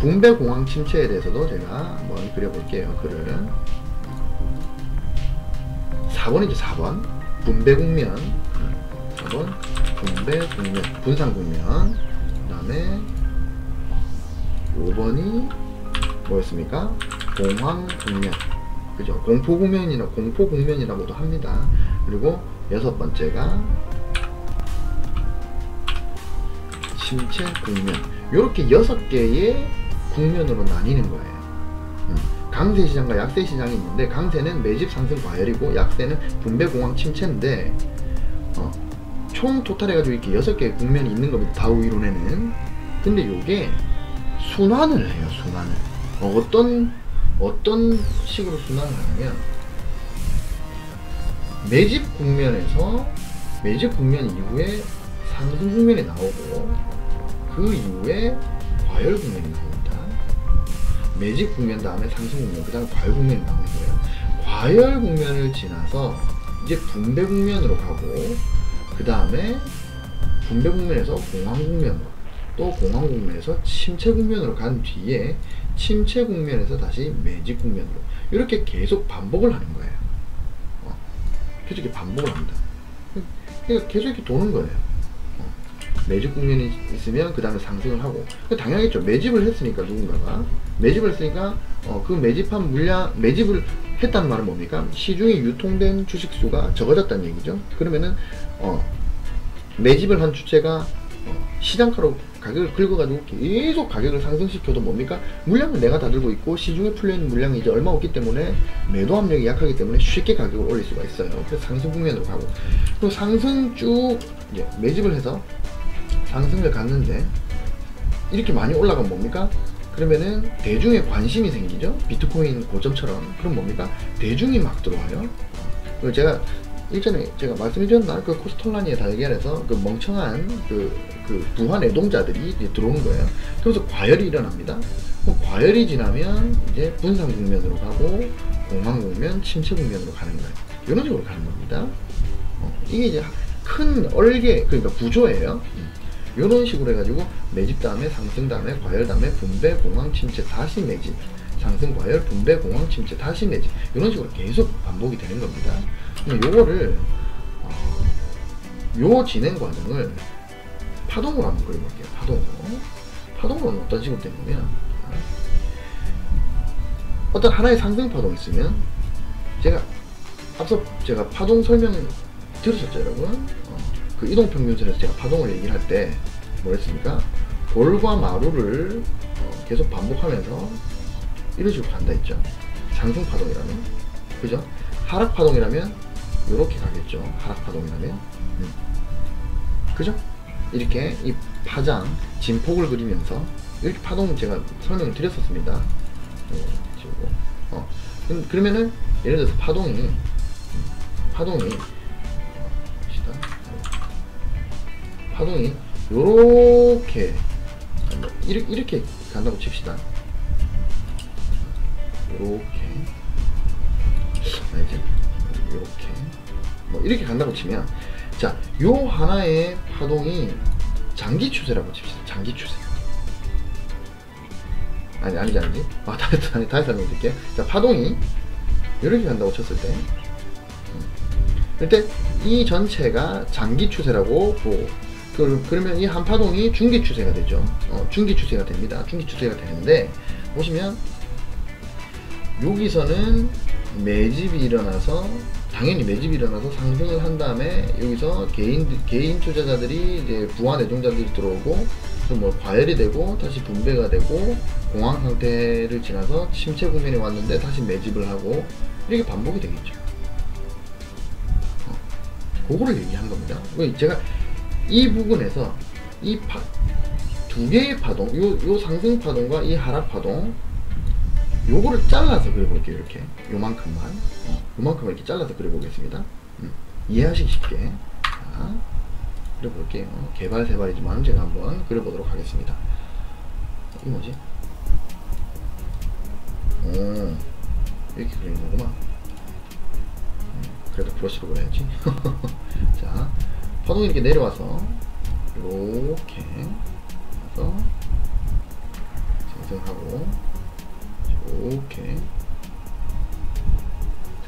분배 공황 침체에 대해서도 제가 한번 그려볼게요. 글을. 4번이죠. 4번 분배 국면. 4번 분배 국면, 분산 국면. 그 다음에 5번이 뭐였습니까? 공황 국면. 그죠? 공포 국면이라고도 합니다. 그리고 6번째가 침체 국면. 이렇게 6개의 국면으로 나뉘는 거예요. 강세 시장과 약세 시장이 있는데, 강세는 매집, 상승, 과열이고, 약세는 분배, 공황, 침체인데, 총 토탈 해가지고 이렇게 6개의 국면이 있는 겁니다. 다우 이론에는. 근데 요게 순환을 해요. 순환을. 어떤 식으로 순환을 하냐면, 매집 국면 이후에 상승 국면이 나오고, 그 이후에 과열 국면이 나옵니다. 매집 국면 다음에 상승 국면, 그 다음에 과열 국면이 나오는 거예요. 과열 국면을 지나서 이제 분배 국면으로 가고, 그 다음에 분배 국면에서 공황 국면으로, 또 공황 국면에서 침체 국면으로 간 뒤에 침체 국면에서 다시 매집 국면으로, 이렇게 계속 반복을 하는 거예요. 계속 이렇게 반복을 합니다. 그러니까 계속 이렇게 도는 거예요. 매집 국면이 있으면 그 다음에 상승을 하고, 당연하겠죠. 매집을 했으니까 누군가가 매집을 했으니까 그 매집한 물량, 매집을 했다는 말은 뭡니까? 시중에 유통된 주식수가 적어졌다는 얘기죠. 그러면은 매집을 한 주체가 시장가로 가격을 긁어가지고 계속 가격을 상승시켜도 뭡니까? 물량은 내가 다 들고 있고 시중에 풀려있는 물량이 이제 얼마 없기 때문에 매도 압력이 약하기 때문에 쉽게 가격을 올릴 수가 있어요. 그래서 상승 국면으로 가고, 또 상승 쭉 이제 매집을 해서 상승을 갔는데 이렇게 많이 올라가면 뭡니까? 그러면은 대중의 관심이 생기죠. 비트코인 고점처럼. 그럼 뭡니까? 대중이 막 들어와요. 제가 일전에 제가 말씀드렸나? 그 코스톨라니에 달걀에서 그 멍청한 그 부하 내동자들이 이제 들어오는 거예요. 그래서 과열이 일어납니다. 과열이 지나면 이제 분산 국면으로 가고 공황 국면, 침체 국면으로 가는 거예요. 이런 식으로 가는 겁니다. 이게 이제 큰 얼개, 그러니까 구조예요. 이런 식으로 해가지고 매집 다음에 상승 다음에 과열 다음에 분배, 공황, 침체, 다시 매집, 상승, 과열, 분배, 공황, 침체, 다시 매집, 이런 식으로 계속 반복이 되는 겁니다. 요거를 요 진행 과정을 파동으로 한번 그려볼게요. 파동으로는 어떤 식으로 되냐면, 어떤 하나의 상승 파동이 있으면, 앞서 제가 파동 설명 들으셨죠, 여러분? 그 이동평균선에서 제가 파동을 얘기를 할 때 뭐랬습니까? 돌과 마루를 계속 반복하면서 이런 식으로 간다 했죠. 상승 파동이라면, 그죠? 하락 파동이라면 이렇게 가겠죠. 하락 파동이라면, 그죠? 이렇게 이 파장, 진폭을 그리면서 이렇게 파동 제가 설명을 드렸었습니다. 그러면은 예를 들어서 파동이 요렇게 이렇게 간다고 칩시다. 이렇게 간다고 치면, 자, 요 하나의 파동이 장기 추세라고 칩시다. 장기 추세. 아니지. 다시 설명드릴게요. 자, 파동이 이렇게 간다고 쳤을 때, 그때 이 전체가 장기 추세라고 보고, 그러면 이 한 파동이 중기 추세가 되죠. 중기 추세가 됩니다. 중기 추세가 되는데, 보시면 여기서는 매집이 일어나서, 당연히 매집이 일어나서 상승을 한 다음에 여기서 개인 투자자들이 이제 부하 내종자들이 들어오고, 뭐 과열이 되고 다시 분배가 되고 공황 상태를 지나서 침체 국면이 왔는데 다시 매집을 하고, 이렇게 반복이 되겠죠. 그거를 얘기한 겁니다. 제가 이 부분에서 이 두 개의 파동, 요 상승 파동과 이 하락 파동, 요거를 잘라서 그려볼게요. 이렇게 요만큼을 이렇게 잘라서 그려보겠습니다. 이해하시기 쉽게. 자, 그려볼게요. 개발 세발이지만 제가 한번 그려보도록 하겠습니다. 이게 뭐지? 이렇게 그리는 거구만. 그래도 브러쉬로 그려야지. 자, 파동이 이렇게 내려와서 이렇게 해서 상승하고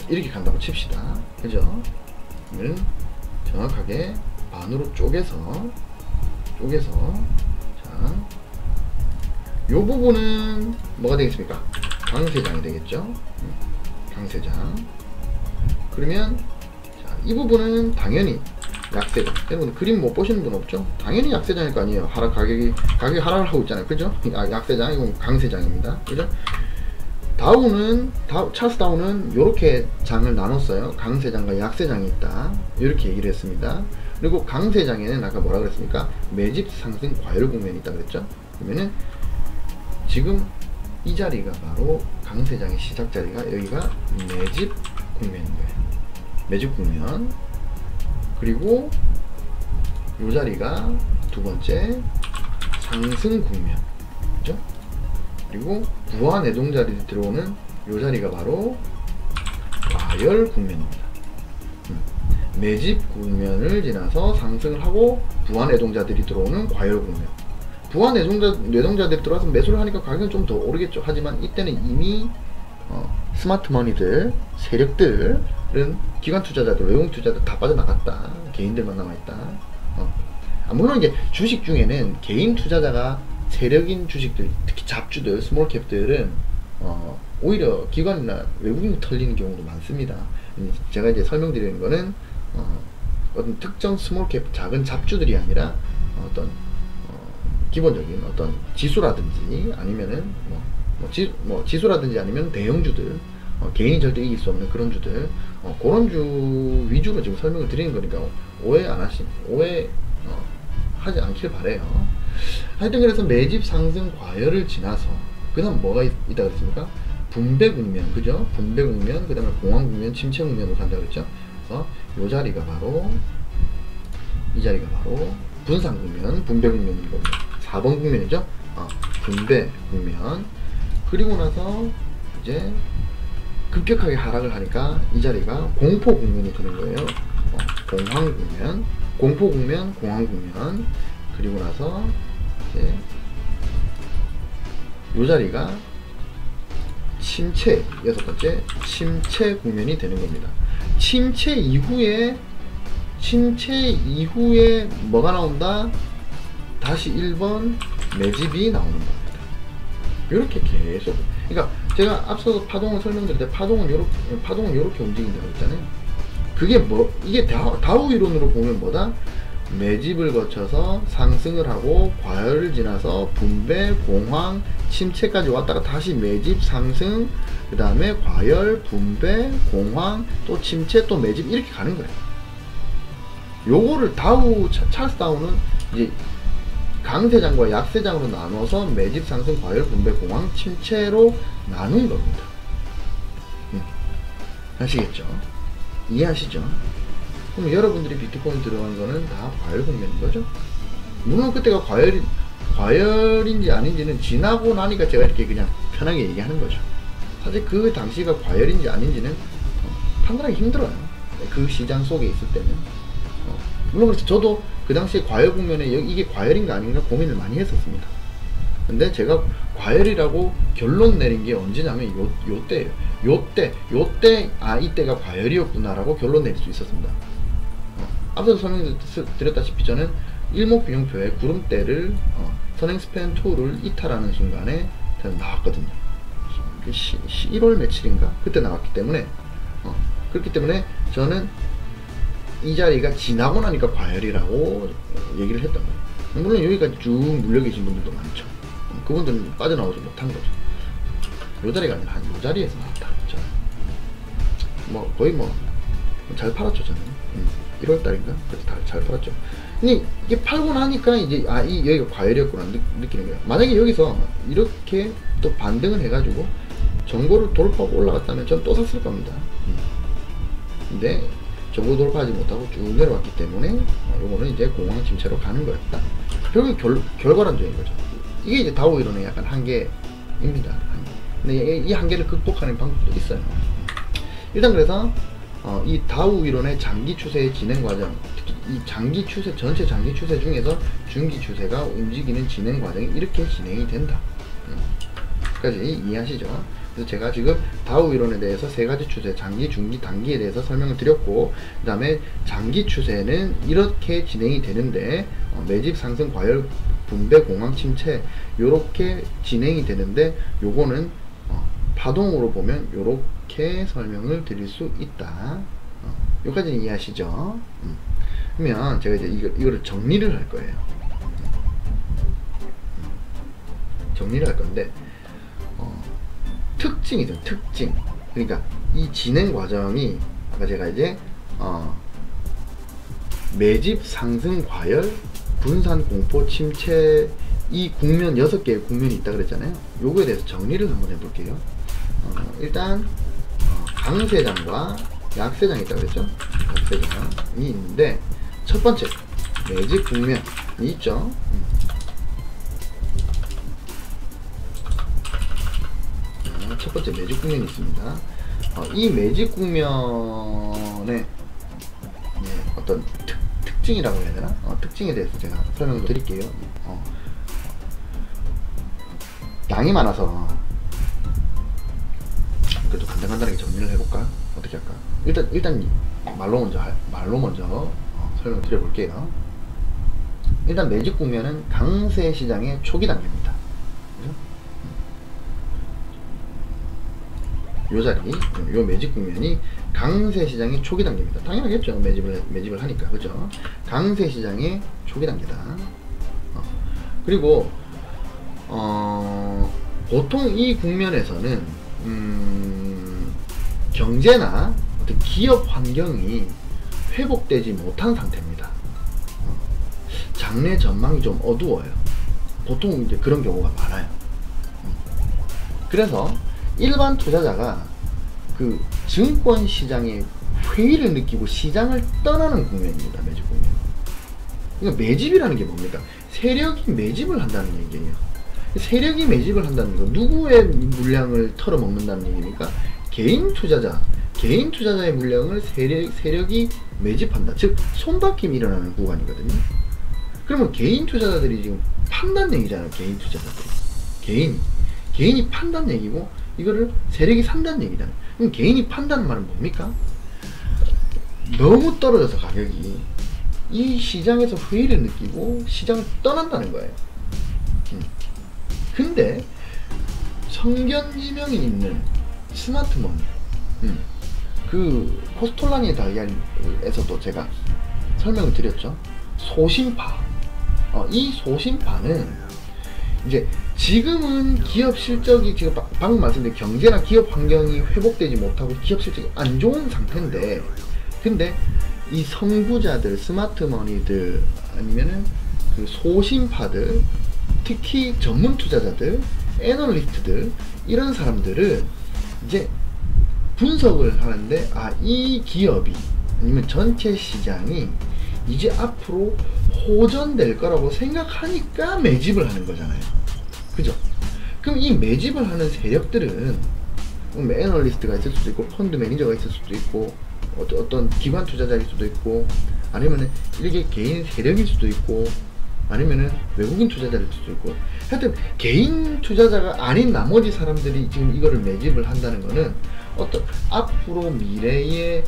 이렇게 간다고 칩시다. 그죠? 그러면 정확하게 반으로 쪼개서 자, 요 부분은 뭐가 되겠습니까? 강세장이 되겠죠? 강세장. 그러면 자, 이 부분은 당연히 약세장. 여러분 그림 못 보시는 분 없죠? 당연히 약세장일 거 아니에요. 가격이 하락을 하고 있잖아요. 그죠? 약세장, 이건 강세장입니다. 그죠? 찰스 다운은 이렇게 장을 나눴어요. 강세장과 약세장이 있다, 이렇게 얘기를 했습니다. 그리고 강세장에는 아까 뭐라 그랬습니까? 매집 상승 과열 국면이 있다 그랬죠. 그러면은 지금 이 자리가 바로 강세장의 시작 자리가, 여기가 매집 국면인 거예요. 매집 국면. 그리고 이 자리가 두 번째 상승 국면, 그죠? 그리고 부하 내동자들이 들어오는 이 자리가 바로 과열 국면입니다. 매집 국면을 지나서 상승을 하고 부하 내동자들이 들어오는 과열 국면. 부하 내동자들이 들어와서 매수를 하니까 가격은 좀 더 오르겠죠. 하지만 이때는 이미 스마트 머니들, 세력들은 기관 투자자들, 외국 투자자들 다 빠져나갔다. 개인들만 남아있다. 물론 이제 주식 중에는 개인 투자자가 세력인 주식들, 특히 잡주들, 스몰캡들은 오히려 기관이나 외국인이 털리는 경우도 많습니다. 제가 이제 설명드리는 거는 어떤 특정 스몰캡 작은 잡주들이 아니라 어떤 기본적인 어떤 지수라든지 아니면은 지수라든지 아니면 대형주들, 개인이 절대 이길 수 없는 그런 주들, 그런 주 위주로 지금 설명을 드리는 거니까 오해하지 않길 바래요. 하여튼 그래서 매집 상승 과열을 지나서 그 다음 뭐가 있다 그랬습니까? 분배 국면, 그죠? 분배 국면, 그 다음에 공황 국면, 침체 국면으로 간다 그랬죠? 그래서 이 자리가 바로 분산 국면, 분배 국면인 겁니다. 4번 국면이죠? 분배 국면. 그리고 나서 이제 급격하게 하락을 하니까 이 자리가 공포 국면이 되는 거예요. 공황 국면, 공포 국면, 공황 국면. 그리고 나서 이제 이 자리가 침체, 6번째 침체 국면이 되는 겁니다. 침체 이후에 뭐가 나온다? 다시 1번 매집이 나오는 겁니다. 이렇게 계속. 그러니까 제가 앞서서 파동을 설명드릴 때 파동은 이렇게 움직인다고 했잖아요. 그게 이게 다우 이론으로 보면 뭐다? 매집을 거쳐서 상승을 하고 과열을 지나서 분배, 공황, 침체까지 왔다가 다시 매집, 상승, 그 다음에 과열, 분배, 공황, 또 침체, 또 매집 이렇게 가는 거예요. 요거를 찰스 다우는 이제 강세장과 약세장으로 나눠서 매집, 상승, 과열, 분배, 공황, 침체로 나눈 겁니다. 아시겠죠? 이해하시죠? 그럼 여러분들이 비트코인 들어간 거는 다 과열 국면인 거죠? 물론 그때가 과열인지 아닌지는 지나고 나니까 제가 이렇게 그냥 편하게 얘기하는 거죠. 사실 그 당시가 과열인지 아닌지는 판단하기 힘들어요. 그 시장 속에 있을 때는. 물론 그래서 저도 그 당시에 과열 국면에 이게 과열인가 아닌가 고민을 많이 했었습니다. 근데 제가 과열이라고 결론 내린 게 언제냐면 요때예요. 요때 이때가 과열이었구나 라고 결론 내릴 수 있었습니다. 앞서 설명드렸다시피 저는 일목균형표의 구름대를 선행스팬 2를 이탈하는 순간에 나왔거든요. 1월 며칠인가 그때 나왔기 때문에 그렇기 때문에 저는 이 자리가 지나고 나니까 과열이라고 얘기를 했던 거예요. 물론 여기까지 쭉 물려 계신 분들도 많죠. 그분들은 빠져나오지 못한 거죠. 요 자리가 아니라 한 요 자리에서 나왔다. 거의 잘 팔았죠 저는. 1월달인가? 그래서 잘 팔았죠. 근데 이게 팔고 나니까 이제 여기가 과열이었구나 느끼는 거예요. 만약에 여기서 이렇게 또 반등을 해가지고 정보를 돌파하고 올라갔다면 전 또 샀을 겁니다. 근데 정보 돌파하지 못하고 쭉 내려왔기 때문에 요거는 이제 공황 침체로 가는 거였다. 결국 결과론적인 거죠. 이게 이제 다우 이론의 약간 한계입니다. 근데 이 한계를 극복하는 방법도 있어요. 일단 그래서 이 다우 이론의 장기 추세의 진행 과정, 특히 이 장기 추세, 전체 장기 추세 중에서 중기 추세가 움직이는 진행 과정이 이렇게 진행이 된다. 까지 이해하시죠? 그래서 제가 지금 다우 이론에 대해서 세 가지 추세, 장기, 중기, 단기에 대해서 설명을 드렸고, 그 다음에 장기 추세는 이렇게 진행이 되는데 매집, 상승, 과열, 분배, 공황, 침체 요렇게 진행이 되는데 요거는 파동으로 보면 요렇게 설명을 드릴 수 있다. 여기까지는 이해하시죠? 그러면 제가 이제 이거를 정리를 할 거예요. 정리를 할 건데 특징이죠. 특징. 그러니까 이 진행 과정이 아까 제가 이제 매집, 상승, 과열, 분산, 공포, 침체 이 국면 6개의 국면이 있다 그랬잖아요. 요거에 대해서 정리를 한번 해볼게요. 일단 강세장과 약세장이 있다 그랬죠. 약세장이 있는데 첫 번째 매집 국면이 있죠. 첫 번째 매집 국면이 있습니다. 이 매집 국면의 어떤 특징이라고 해야 되나? 특징에 대해서 제가 설명을 드릴게요. 양이 많아서 간단하게 정리를 해볼까? 어떻게 할까? 일단 말로 먼저 설명 드려볼게요. 일단 매집 국면은 강세 시장의 초기 단계입니다. 그죠? 요 자리, 요 매집 국면이 강세 시장의 초기 단계입니다. 당연하겠죠. 매집을 하니까. 그죠? 강세 시장의 초기 단계다. 그리고, 보통 이 국면에서는, 경제나 어떤 기업 환경이 회복되지 못한 상태입니다. 장래 전망이 좀 어두워요. 보통 이제 그런 경우가 많아요. 그래서 일반 투자자가 그 증권 시장의 회의를 느끼고 시장을 떠나는 국면입니다. 매집 국면. 그러니까 매집이라는 게 뭡니까? 세력이 매집을 한다는 얘기예요. 세력이 매집을 한다는 거, 누구의 물량을 털어먹는다는 얘기입니까? 개인 투자자의 물량을 세력이 매집한다. 즉 손바뀜이 일어나는 구간이거든요. 그러면 개인 투자자들이 지금 판단 얘기잖아요. 개인 투자자들이 개인이 판단 얘기고 이거를 세력이 산다는 얘기잖아요. 그럼 개인이 판단하는 말은 뭡니까? 너무 떨어져서 가격이 이 시장에서 회의를 느끼고 시장을 떠난다는 거예요. 근데 성견지명이 있는 스마트머니, 그 포스톨라니 다이아리에서도 제가 설명을 드렸죠. 소심파. 이 소심파는 이제 지금은 기업 실적이 지금 방금 말씀드린 경제나 기업 환경이 회복되지 못하고 기업 실적이 안 좋은 상태인데, 근데 이 선구자들, 스마트머니들 아니면은 그 소심파들, 특히 전문 투자자들, 애널리스트들, 이런 사람들은 이제 분석을 하는데, 이 기업이 아니면 전체 시장이 이제 앞으로 호전될 거라고 생각하니까 매집을 하는 거잖아요. 그죠? 그럼 이 매집을 하는 세력들은 애널리스트가 있을 수도 있고, 펀드 매니저가 있을 수도 있고, 어떤 기관 투자자일 수도 있고, 아니면은 일개 개인 세력일 수도 있고, 아니면은 외국인 투자자일 수도 있고, 하여튼 개인 투자자가 아닌 나머지 사람들이 지금 이거를 매집을 한다는 거는 어떤 앞으로 미래의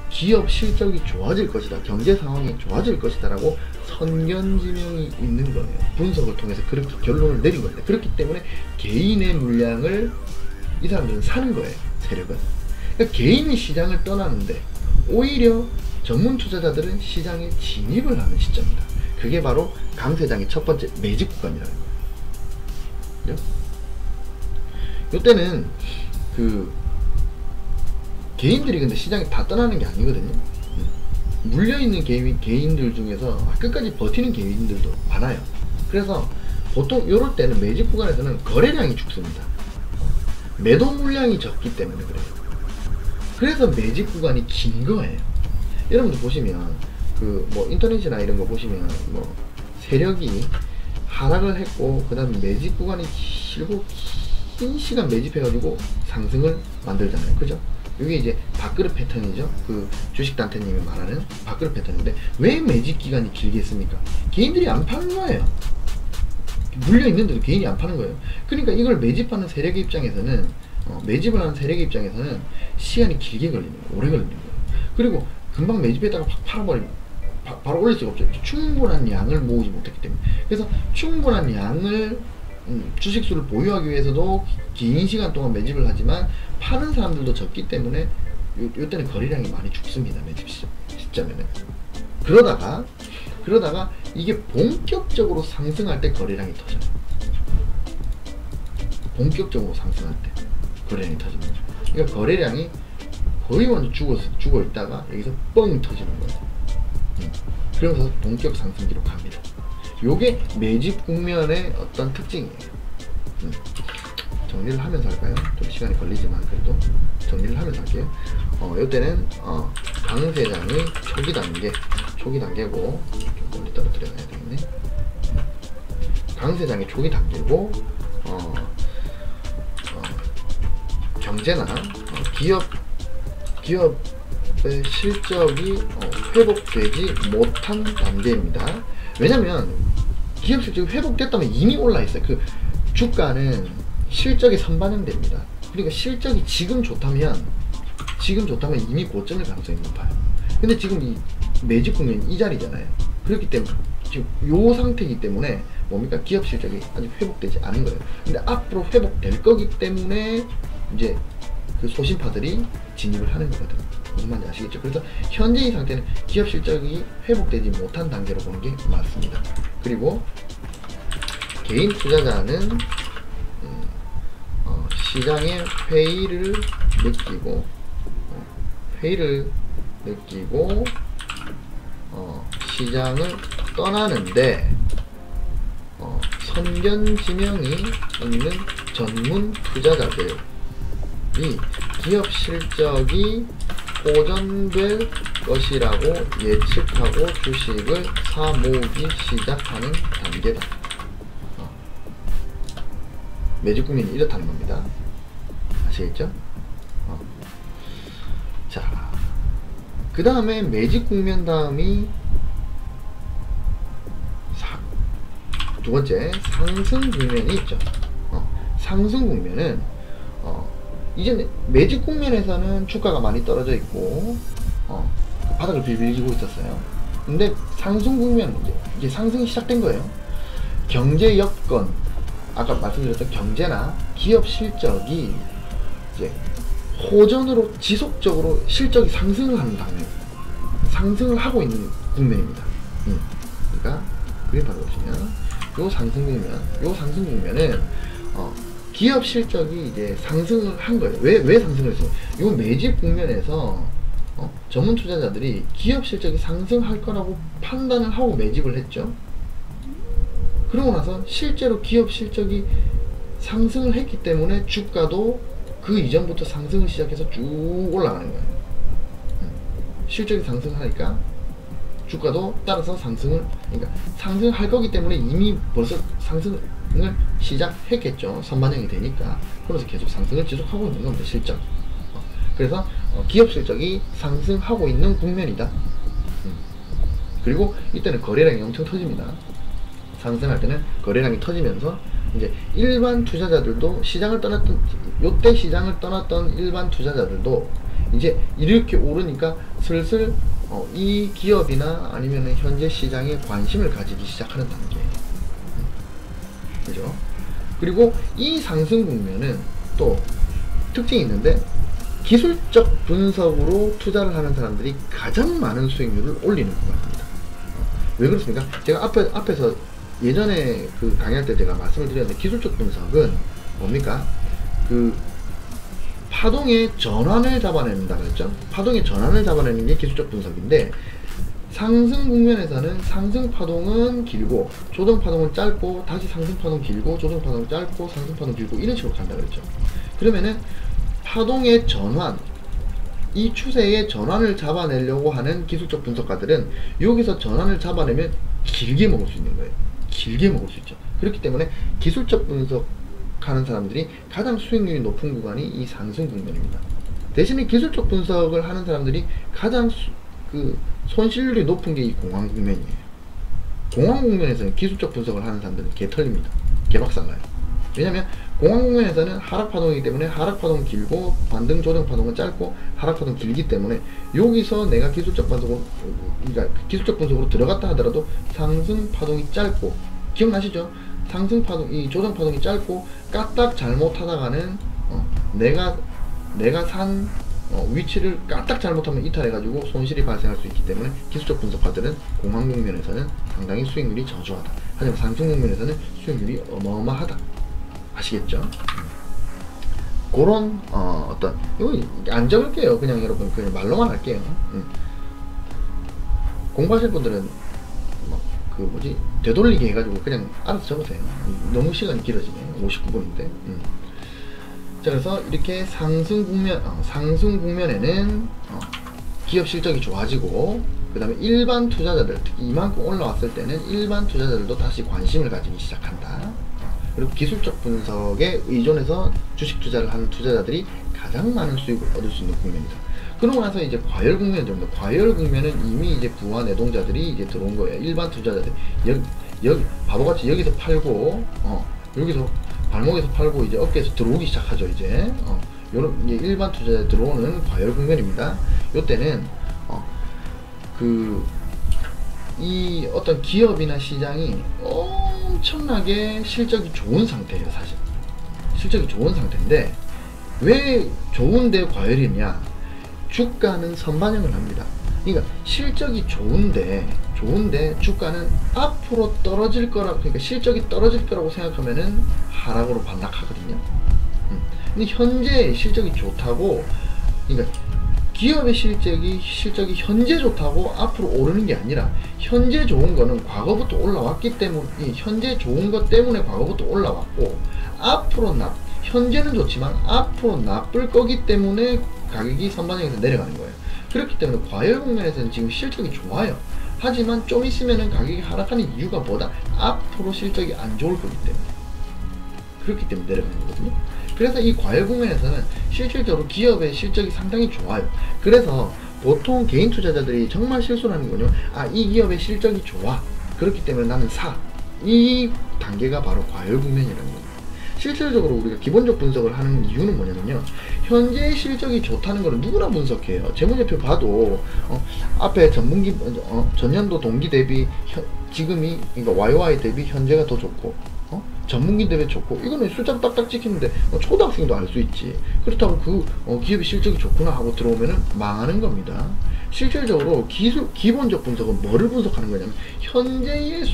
기업 실적이 좋아질 것이다, 경제 상황이 좋아질 것이다 라고 선견지명이 있는 거예요. 분석을 통해서 그렇게 결론을 내린 겁니다. 그렇기 때문에 개인의 물량을 이 사람들은 사는 거예요. 세력은. 그러니까 개인이 시장을 떠나는데 오히려 전문 투자자들은 시장에 진입을 하는 시점이다. 그게 바로 강세장의 첫 번째 매집 구간이라는 거예요. 이때는 그 개인들이 근데 시장에 다 떠나는 게 아니거든요. 물려있는 개인들 중에서 끝까지 버티는 개인들도 많아요. 그래서 보통 이럴 때는 매집 구간에서는 거래량이 죽습니다. 매도 물량이 적기 때문에 그래요. 그래서 매집 구간이 긴 거예요. 여러분들 보시면 그 뭐 인터넷이나 이런 거 보시면 뭐 세력이 하락을 했고 그 다음에 매집 구간이 길고 긴 시간 매집해가지고 상승을 만들잖아요. 그죠? 이게 이제 밥그릇 패턴이죠. 그 주식단태님이 말하는 밥그릇 패턴인데, 왜 매집 기간이 길게 했습니까? 개인들이 안 파는 거예요. 물려있는데도 개인이 안 파는 거예요. 그러니까 이걸 매집하는 세력의 입장에서는, 매집을 하는 세력의 입장에서는 시간이 길게 걸리는 거예요. 오래 걸리는 거예요. 그리고 금방 매집했다가 팍 팔아버리면 바로 올릴 수가 없죠. 충분한 양을 모으지 못했기 때문에. 그래서 충분한 양을 주식수를 보유하기 위해서도 긴 시간 동안 매집을 하지만 파는 사람들도 적기 때문에 요때는 거래량이 많이 죽습니다. 매집 시점에는. 그러다가 이게 본격적으로 상승할 때 거래량이 터져요. 본격적으로 상승할 때 거래량이 터지는 거죠. 그러니까 거래량이 거의 완전 죽어 있다가 여기서 뻥 터지는 거예요. 그러면서 본격 상승기로 갑니다. 요게 매집 국면의 어떤 특징이에요. 정리를 하면서 할까요? 좀 시간이 걸리지만 그래도 정리를 하면서 할게요. 요때는 강세장의 초기 단계고, 좀 멀리 떨어뜨려 놔야 되겠네. 강세장의 초기 단계고, 경제나 기업의 실적이 회복되지 못한 단계입니다. 왜냐면 기업 실적이 회복됐다면 이미 올라 있어요. 그 주가는 실적에 선반영됩니다. 그러니까 실적이 지금 좋다면 이미 고점일 가능성이 높아요. 근데 지금 이 매직 국면이 이 자리잖아요. 그렇기 때문에 지금 요 상태이기 때문에 뭡니까? 기업 실적이 아직 회복되지 않은 거예요. 근데 앞으로 회복될 거기 때문에 이제 그 소신파들이 진입을 하는 거거든요. 무슨 말인지 아시겠죠? 그래서 현재 이 상태는 기업 실적이 회복되지 못한 단계로 보는 게 맞습니다. 그리고 개인 투자자는 시장의 회의를 느끼고 시장을 떠나는데 선견지명이 있는 전문 투자자들이 기업 실적이 호전될 것이라고 예측하고 주식을 사모으기 시작하는 단계다. 매직 국면이 이렇다는 겁니다. 아시겠죠? 자, 그 다음에 매직 국면 다음이 두 번째 상승 국면이 있죠. 상승 국면은 이제 매직 국면에서는 주가가 많이 떨어져 있고 바닥을 빌빌기고 있었어요. 근데 상승 국면 이제 상승이 시작된 거예요. 경제 여건, 아까 말씀드렸던 경제나 기업 실적이 이제 호전으로 지속적으로 실적이 상승을 하는 단계, 상승을 하고 있는 국면입니다. 그러니까 그래프를 보시면 요 상승 국면은 기업 실적이 이제 상승을 한 거예요. 왜 상승을 했어요? 요 매집 국면에서 전문 투자자들이 기업 실적이 상승할 거라고 판단을 하고 매집을 했죠. 그러고 나서 실제로 기업 실적이 상승을 했기 때문에 주가도 그 이전부터 상승을 시작해서 쭉 올라가는 거예요. 실적이 상승하니까 주가도 따라서 그러니까 상승할 거기 때문에 이미 벌써 상승을 시작했겠죠. 선반영이 되니까. 그래서 계속 상승을 지속하고 있는 겁니다. 실적. 그래서 기업 실적이 상승하고 있는 국면이다. 그리고 이때는 거래량이 엄청 터집니다. 상승할 때는 거래량이 터지면서 이제 일반 투자자들도 요때 시장을 떠났던 일반 투자자들도 이제 이렇게 오르니까 슬슬 이 기업이나 아니면 현재 시장에 관심을 가지기 시작하는 단계예요. 그죠? 그리고 이 상승 국면은 또 특징이 있는데 기술적 분석으로 투자를 하는 사람들이 가장 많은 수익률을 올리는 것 같습니다. 왜 그렇습니까? 제가 앞에서 예전에 그 강의할 때 제가 말씀을 드렸는데 기술적 분석은 뭡니까? 그 파동의 전환을 잡아낸다 그랬죠? 파동의 전환을 잡아내는 게 기술적 분석인데 상승 국면에서는 상승 파동은 길고 조정 파동은 짧고 다시 상승 파동 길고 조정 파동 짧고 상승 파동 길고 이런 식으로 간다 그랬죠. 그러면은 파동의 전환, 이 추세의 전환을 잡아내려고 하는 기술적 분석가들은 여기서 전환을 잡아내면 길게 먹을 수 있는 거예요. 길게 먹을 수 있죠. 그렇기 때문에 기술적 분석하는 사람들이 가장 수익률이 높은 구간이 이 상승 국면입니다. 대신에 기술적 분석을 하는 사람들이 가장 손실률이 높은 게 이 공황 국면이에요. 공황 국면에서는 기술적 분석을 하는 사람들은 개털립니다. 개박살나요. 왜냐면 공황 국면에서는 하락 파동이기 때문에 하락 파동은 길고 반등 조정 파동은 짧고 하락 파동 길기 때문에 여기서 내가 기술적 분석으로 들어갔다 하더라도 상승 파동이 짧고, 기억나시죠? 상승 파동, 이 조정 파동이 짧고 까딱 잘못하다가는 내가 산 위치를 까딱 잘못하면 이탈해가지고 손실이 발생할 수 있기 때문에 기술적 분석가들은 공황 국면에서는 상당히 수익률이 저조하다. 하지만 상승 국면에서는 수익률이 어마어마하다. 아시겠죠? 그런 이거 안 적을게요. 그냥 여러분 그냥 말로만 할게요. 공부하실 분들은 되돌리기 해가지고 그냥 알아서 적으세요. 너무 시간이 길어지네. 59분인데. 자, 그래서 이렇게 상승 국면에는 기업 실적이 좋아지고, 그 다음에 일반 투자자들, 특히 이만큼 올라왔을 때는 일반 투자자들도 다시 관심을 가지기 시작한다. 그리고 기술적 분석에 의존해서 주식 투자를 하는 투자자들이 가장 많은 수익을 얻을 수 있는 국면이다. 그러고 나서 이제 과열 국면이 됩니다. 과열 국면은 이미 이제 부와 내동자들이 이제 들어온 거예요. 일반 투자자들. 여기 바보같이 여기서 팔고, 여기서 발목에서 팔고 이제 어깨에서 들어오기 시작하죠. 이제 요런 이제 일반 투자자에 들어오는 과열 국면입니다. 요때는 이 어떤 기업이나 시장이 엄청나게 실적이 좋은 상태예요. 사실 실적이 좋은 상태인데 왜 좋은데 과열이냐, 주가는 선반영을 합니다. 그러니까 실적이 좋은데 주가는 앞으로 떨어질 거라고, 그러니까 실적이 떨어질 거라고 생각하면은 하락으로 반락하거든요. 근데 현재 실적이 좋다고, 그러니까 기업의 실적이 현재 좋다고 앞으로 오르는 게 아니라, 현재 좋은 거는 과거부터 올라왔기 때문에, 현재 좋은 것 때문에 과거부터 올라왔고, 앞으로 현재는 좋지만 앞으로 나쁠 거기 때문에 가격이 선반영해서 내려가는 거예요. 그렇기 때문에 과열 국면에서는 지금 실적이 좋아요. 하지만 좀 있으면은 가격이 하락하는 이유가 뭐다? 앞으로 실적이 안 좋을 거기 때문에. 그렇기 때문에 내려가는 거거든요. 그래서 이 과열 국면에서는 실질적으로 기업의 실적이 상당히 좋아요. 그래서 보통 개인 투자자들이 정말 실수를 하는 거죠. 이 기업의 실적이 좋아. 그렇기 때문에 나는 사. 이 단계가 바로 과열 국면이라는 겁니다. 실질적으로 우리가 기본적 분석을 하는 이유는 뭐냐면요, 현재의 실적이 좋다는 거는 누구나 분석해요. 재무제표 봐도 앞에 전분기 전년도 동기 대비 지금이, 그러니까 YY 대비 현재가 더 좋고 전분기 대비 좋고, 이거는 숫자 딱딱 찍히는데 초등학생도 알 수 있지. 그렇다고 기업의 실적이 좋구나 하고 들어오면은 망하는 겁니다. 실질적으로 기본적 분석은 뭐를 분석하는 거냐면, 현재의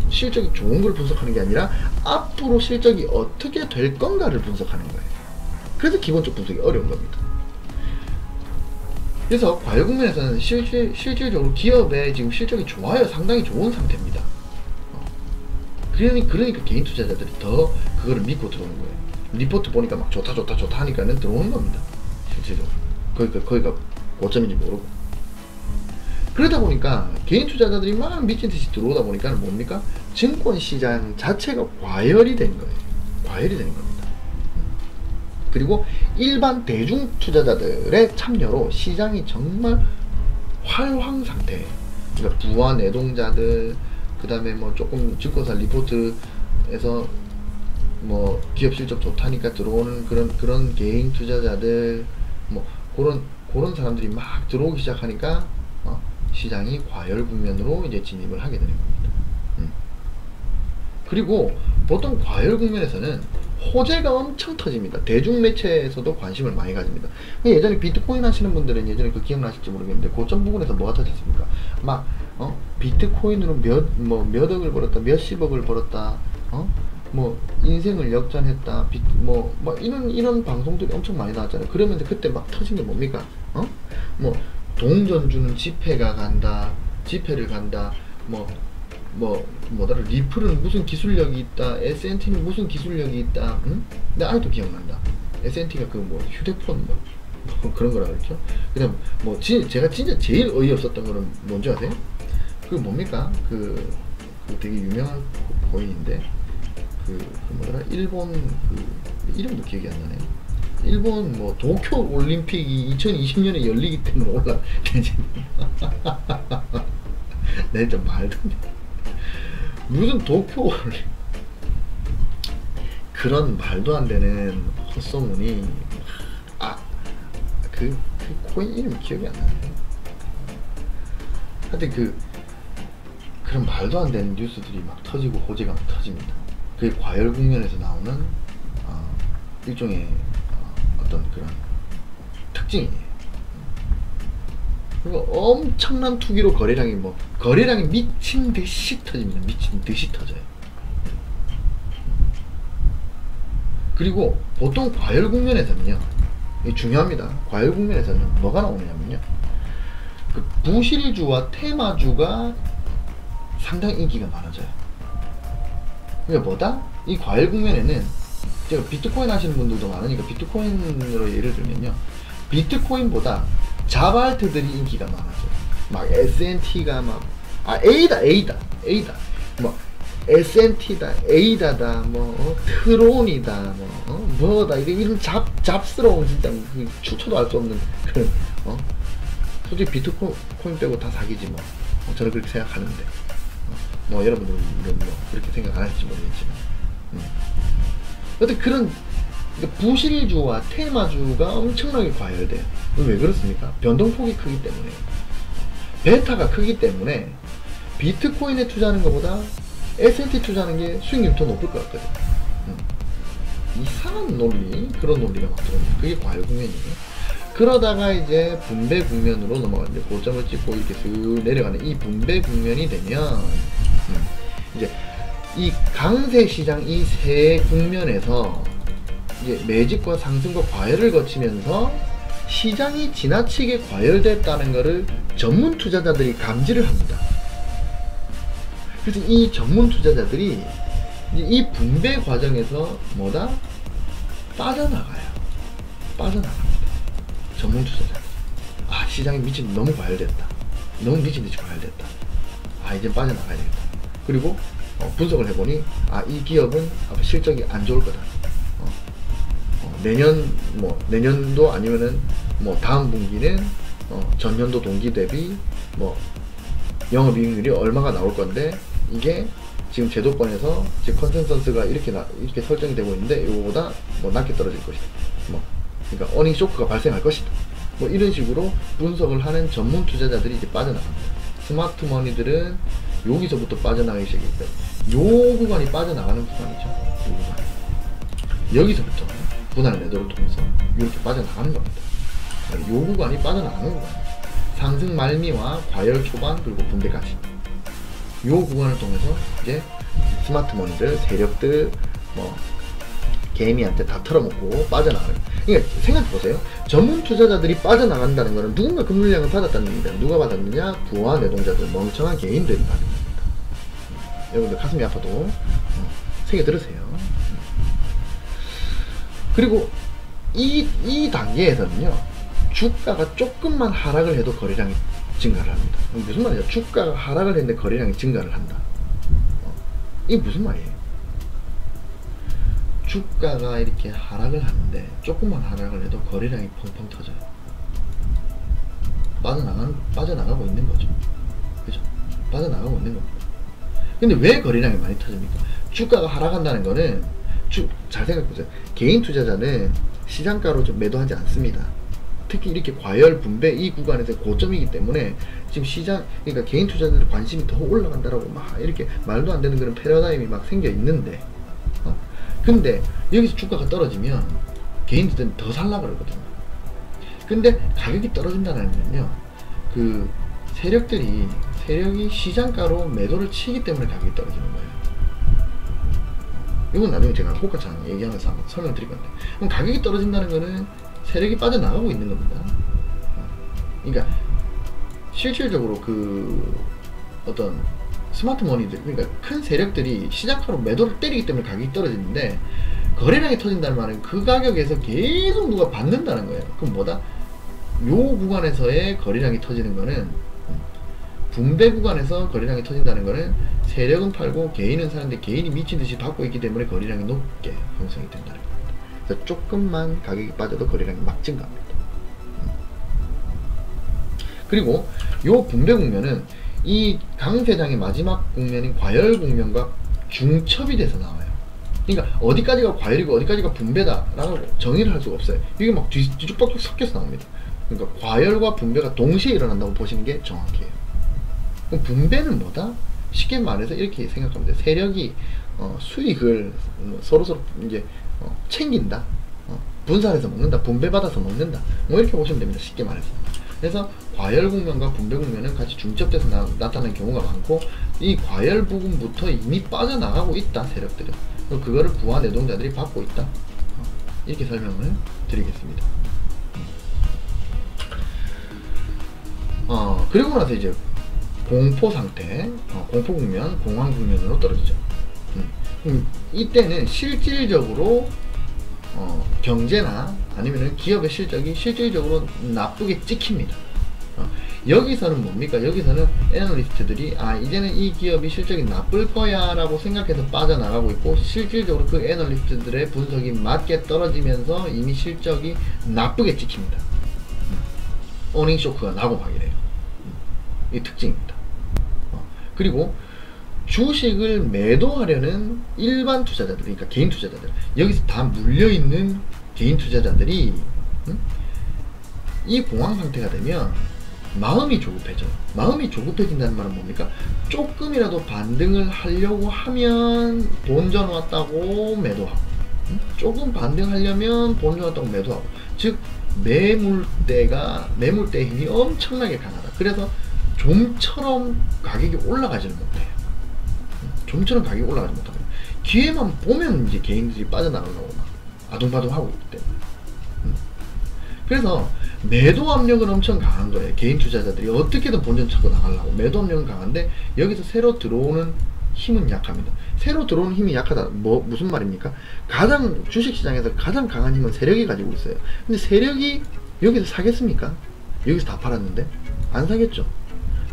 실적이 좋은 걸 분석하는 게 아니라 앞으로 실적이 어떻게 될 건가를 분석하는 거예요. 그래서 기본적 분석이 어려운 겁니다. 그래서 과열 국면에서는 실질적으로 기업의 지금 실적이 좋아요. 상당히 좋은 상태입니다. 그러니까 개인 투자자들이 더 그거를 믿고 들어오는 거예요. 리포트 보니까 막 좋다 하니까는 들어오는 겁니다. 실질적으로 거기가 고점인지 모르고. 그러다 보니까 개인 투자자들이 막 미친 듯이 들어오다 보니까 뭡니까? 증권 시장 자체가 과열이 된 거예요. 과열이 되는 겁니다. 그리고 일반 대중 투자자들의 참여로 시장이 정말 활황 상태예요. 그러니까 부와 내동자들, 그 다음에 뭐 조금 증권사 리포트에서 뭐 기업 실적 좋다니까 들어오는 그런 개인 투자자들, 뭐 그런 사람들이 막 들어오기 시작하니까 시장이 과열 국면으로 이제 진입을 하게 되는 겁니다. 그리고 보통 과열 국면에서는 호재가 엄청 터집니다. 대중 매체에서도 관심을 많이 가집니다. 예전에 비트코인 하시는 분들은 예전에 기억나실지 모르겠는데, 고점 부근에서 뭐가 터졌습니까? 막 비트코인으로 몇 억을 벌었다, 몇십억을 벌었다, 뭐 인생을 역전했다, 이런 방송들이 엄청 많이 나왔잖아요. 그러면서 그때 막 터진 게 뭡니까? 뭐 동전주는 집회를 간다, 뭐더라, 리플은 무슨 기술력이 있다, S&T는 무슨 기술력이 있다, 근데 아직도 기억난다. S&T가 휴대폰 그런 거라 그랬죠. 그다음 제가 진짜 제일 어이없었던 거는 뭔지 아세요? 뭡니까? 되게 유명한 코인인데, 뭐더라, 일본 이름도 기억이 안 나네. 일본 도쿄 올림픽이 2020년에 열리기 때문에 내 진짜 말도 안 돼. 무슨 도쿄 올림픽, 그런 말도 안 되는 헛소문이, 그 코인 이름이 기억이 안 나네. 하여튼 그런 말도 안 되는 뉴스들이 막 터지고 호재가 막 터집니다. 그게 과열 국면에서 나오는 일종의 어떤 그런 특징이에요. 그리고 엄청난 투기로 거래량이 미친 듯이 터집니다. 미친 듯이 터져요. 그리고 보통 과열 국면에서는요, 이게 중요합니다. 과열 국면에서는 뭐가 나오냐면요, 부실주와 테마주가 상당히 인기가 많아져요. 그러니까 뭐다? 이 과열 국면에는, 제가 비트코인 하시는 분들도 많으니까 비트코인으로 예를 들면요, 비트코인보다 자발트들이 인기가 많아져요. 막 S&T가 A다 S&T다, 에이다다, 트론이다, 뭐다, 이런 잡스러운, 진짜 추천도 할 수 없는 그런, 솔직히 비트코인 빼고 다 사기지 저는 그렇게 생각하는데, 여러분들은 그렇게 생각 안 하실지 모르겠지만, 어떤 그런 부실주와 테마주가 엄청나게 과열돼요. 왜 그렇습니까? 변동폭이 크기 때문에, 베타가 크기 때문에 비트코인에 투자하는 것보다 S&T 투자하는 게 수익률이 더 높을 것 같거든요. 이상한 논리, 그런 논리가 막 들어옵니다. 그게 과열 국면이에요. 그러다가 이제 분배 국면으로 넘어가는데, 고점을 찍고 이렇게 슥 내려가는 이 분배 국면이 되면 이제 이 강세 시장 이 세 국면에서 이제 매집과 상승과 과열을 거치면서 시장이 지나치게 과열됐다는 것을 전문 투자자들이 감지를 합니다. 그래서 이 전문 투자자들이 이 분배 과정에서 뭐다? 빠져나갑니다. 전문 투자자. 아, 시장이 너무 과열됐다. 너무 미친듯이 과열됐다. 아, 이제 빠져나가야 되겠다. 그리고 분석을 해보니, 아, 이 기업은 실적이 안 좋을 거다. 내년도 아니면은 다음 분기는 전년도 동기 대비 영업이익률이 얼마가 나올 건데, 이게 지금 제도권에서 지금 컨센서스가 이렇게 설정이 되고 있는데, 이거보다 낮게 떨어질 것이다. 그러니까 어닝 쇼크가 발생할 것이다. 이런 식으로 분석을 하는 전문 투자자들이 이제 빠져나갑니다. 스마트 머니들은 여기서부터 빠져나가기 시작했다. 요 구간이 빠져나가는 구간이죠. 요 구간. 여기서부터 분할 매도를 통해서 이렇게 빠져나가는 겁니다. 요 구간이 빠져나가는 구간이에요. 상승 말미와 과열 초반 그리고 분배까지. 요 구간을 통해서 이제 스마트 머니들, 세력들, 개미한테 다 털어먹고 빠져나가는. 그러니까 생각해보세요. 전문 투자자들이 빠져나간다는 것은 누군가 그 물량을 받았다는 얘기입니다. 누가 받았느냐? 부와 노동자들, 멍청한 개인들이 받은 겁니다. 여러분들 가슴이 아파도 새겨 들으세요. 그리고 이 단계에서는요, 주가가 조금만 하락을 해도 거래량이 증가를 합니다. 무슨 말이야? 주가가 하락을 했는데 거래량이 증가를 한다. 이게 무슨 말이에요? 주가가 이렇게 하락을 하는데 조금만 하락을 해도 거래량이 펑펑 터져요. 빠져나가고 있는 거죠. 그죠? 빠져나가고 있는 겁니다. 근데 왜 거래량이 많이 터집니까? 주가가 하락한다는 거는, 잘 생각해보세요. 개인 투자자는 시장가로 좀 매도하지 않습니다. 특히 이렇게 과열 분배 이 구간에서 고점이기 때문에 지금 그러니까 개인 투자자들의 관심이 더 올라간다라고 막 이렇게 말도 안 되는 그런 패러다임이 막 생겨 있는데, 근데 여기서 주가가 떨어지면 개인들은 더 살라 그러거든요. 근데 가격이 떨어진다는 건요, 그 세력이 시장가로 매도를 치기 때문에 가격이 떨어지는 거예요. 이건 나중에 제가 호가창 얘기하면서 한번 설명드릴 건데, 그럼 가격이 떨어진다는 거는 세력이 빠져나가고 있는 겁니다. 그러니까 실질적으로 어떤 스마트 머니들, 그러니까 큰 세력들이 시장가로 매도를 때리기 때문에 가격이 떨어지는데, 거래량이 터진다는 말은 그 가격에서 계속 누가 받는다는 거예요. 그럼 뭐다? 요 구간에서의 거래량이 터지는 거는, 분배 구간에서 거래량이 터진다는 거는 세력은 팔고 개인은 사는데 개인이 미친듯이 받고 있기 때문에 거래량이 높게 형성이 된다는 겁니다. 그래서 조금만 가격이 빠져도 거래량이 막 증가합니다. 그리고 요 분배 국면은 이 강세장의 마지막 국면인 과열 국면과 중첩이 돼서 나와요. 그러니까 어디까지가 과열이고 어디까지가 분배다라고 정의를 할 수가 없어요. 이게 막 뒤죽박죽 섞여서 나옵니다. 그러니까 과열과 분배가 동시에 일어난다고 보시는 게 정확해요. 그럼 분배는 뭐다? 쉽게 말해서 이렇게 생각하면 돼요. 세력이 수익을 서로 이제 챙긴다, 분산해서 먹는다, 분배받아서 먹는다, 이렇게 보시면 됩니다. 쉽게 말해서. 그래서 과열 국면과 분배 국면은 같이 중첩돼서 나타나는 경우가 많고, 이 과열 부분부터 이미 빠져나가고 있다, 세력들은. 그거를 부와 노동자들이 받고 있다, 이렇게 설명을 드리겠습니다. 그리고 나서 이제 공포 상태, 공포 국면, 공황 국면으로 떨어지죠. 이때는 실질적으로 경제나 아니면은 기업의 실적이 실질적으로 나쁘게 찍힙니다. 여기서는 뭡니까? 여기서는 애널리스트들이 이제는 이 기업이 실적이 나쁠 거야 라고 생각해서 빠져나가고 있고, 실질적으로 그 애널리스트들의 분석이 맞게 떨어지면서 이미 실적이 나쁘게 찍힙니다. 어닝 쇼크가 나고 막 이래요. 이 특징입니다. 그리고 주식을 매도하려는 일반 투자자들, 그러니까 개인 투자자들, 여기서 다 물려있는 개인 투자자들이 이 공황 상태가 되면 마음이 조급해져요. 마음이 조급해진다는 말은 뭡니까? 조금이라도 반등을 하려고 하면 본전 왔다고 매도하고, 조금 반등하려면 본전 왔다고 매도하고, 즉 매물대의 힘이 엄청나게 강하다. 그래서 좀처럼 가격이 올라가지는 못해요. 좀처럼 가격이 올라가지 못하고, 기회만 보면 이제 개인들이 빠져나가려고 막 아둥바둥하고 있기 때문에. 그래서 매도 압력은 엄청 강한 거예요. 개인 투자자들이 어떻게든 본전 찾고 나가려고 매도 압력은 강한데, 여기서 새로 들어오는 힘은 약합니다. 새로 들어오는 힘이 약하다, 무슨 말입니까? 가장 주식시장에서 가장 강한 힘은 세력이 가지고 있어요. 근데 세력이 여기서 사겠습니까? 여기서 다 팔았는데 안 사겠죠.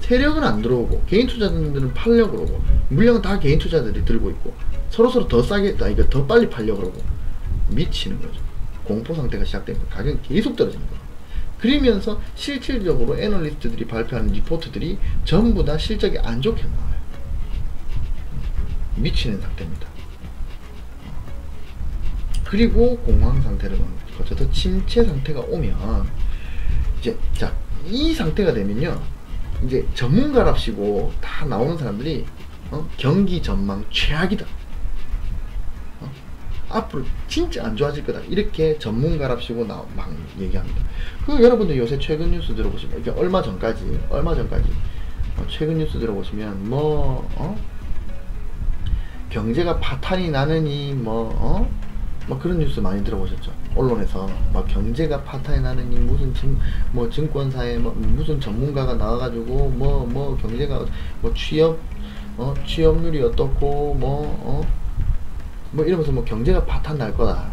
세력은 안 들어오고 개인 투자자들은 팔려고 그러고, 물량은 다 개인 투자자들이 들고 있고, 서로서로 더 싸게, 이거 더 빨리 팔려고 그러고, 미치는 거죠. 공포 상태가 시작되니까 가격이 계속 떨어지는 거예요. 그러면서 실질적으로 애널리스트들이 발표하는 리포트들이 전부 다 실적이 안 좋게 나와요. 미치는 상태입니다. 그리고 공황 상태를 거쳐서 침체 상태가 오면, 이제 이 상태가 되면요, 이제 전문가랍시고 다 나오는 사람들이 경기 전망 최악이다, 앞으로 진짜 안 좋아질 거다, 이렇게 전문가랍시고 막 얘기합니다. 그 여러분들 요새 최근 뉴스 들어보시면, 이게 얼마 전까지 최근 뉴스 들어보시면 경제가 파탄이 나느니 뭐 그런 뉴스 많이 들어보셨죠? 언론에서 막 경제가 파탄이 나느니 무슨 증권사에 무슨 전문가가 나와가지고 경제가 취업률이 어떻고 이러면서 경제가 파탄 날 거다.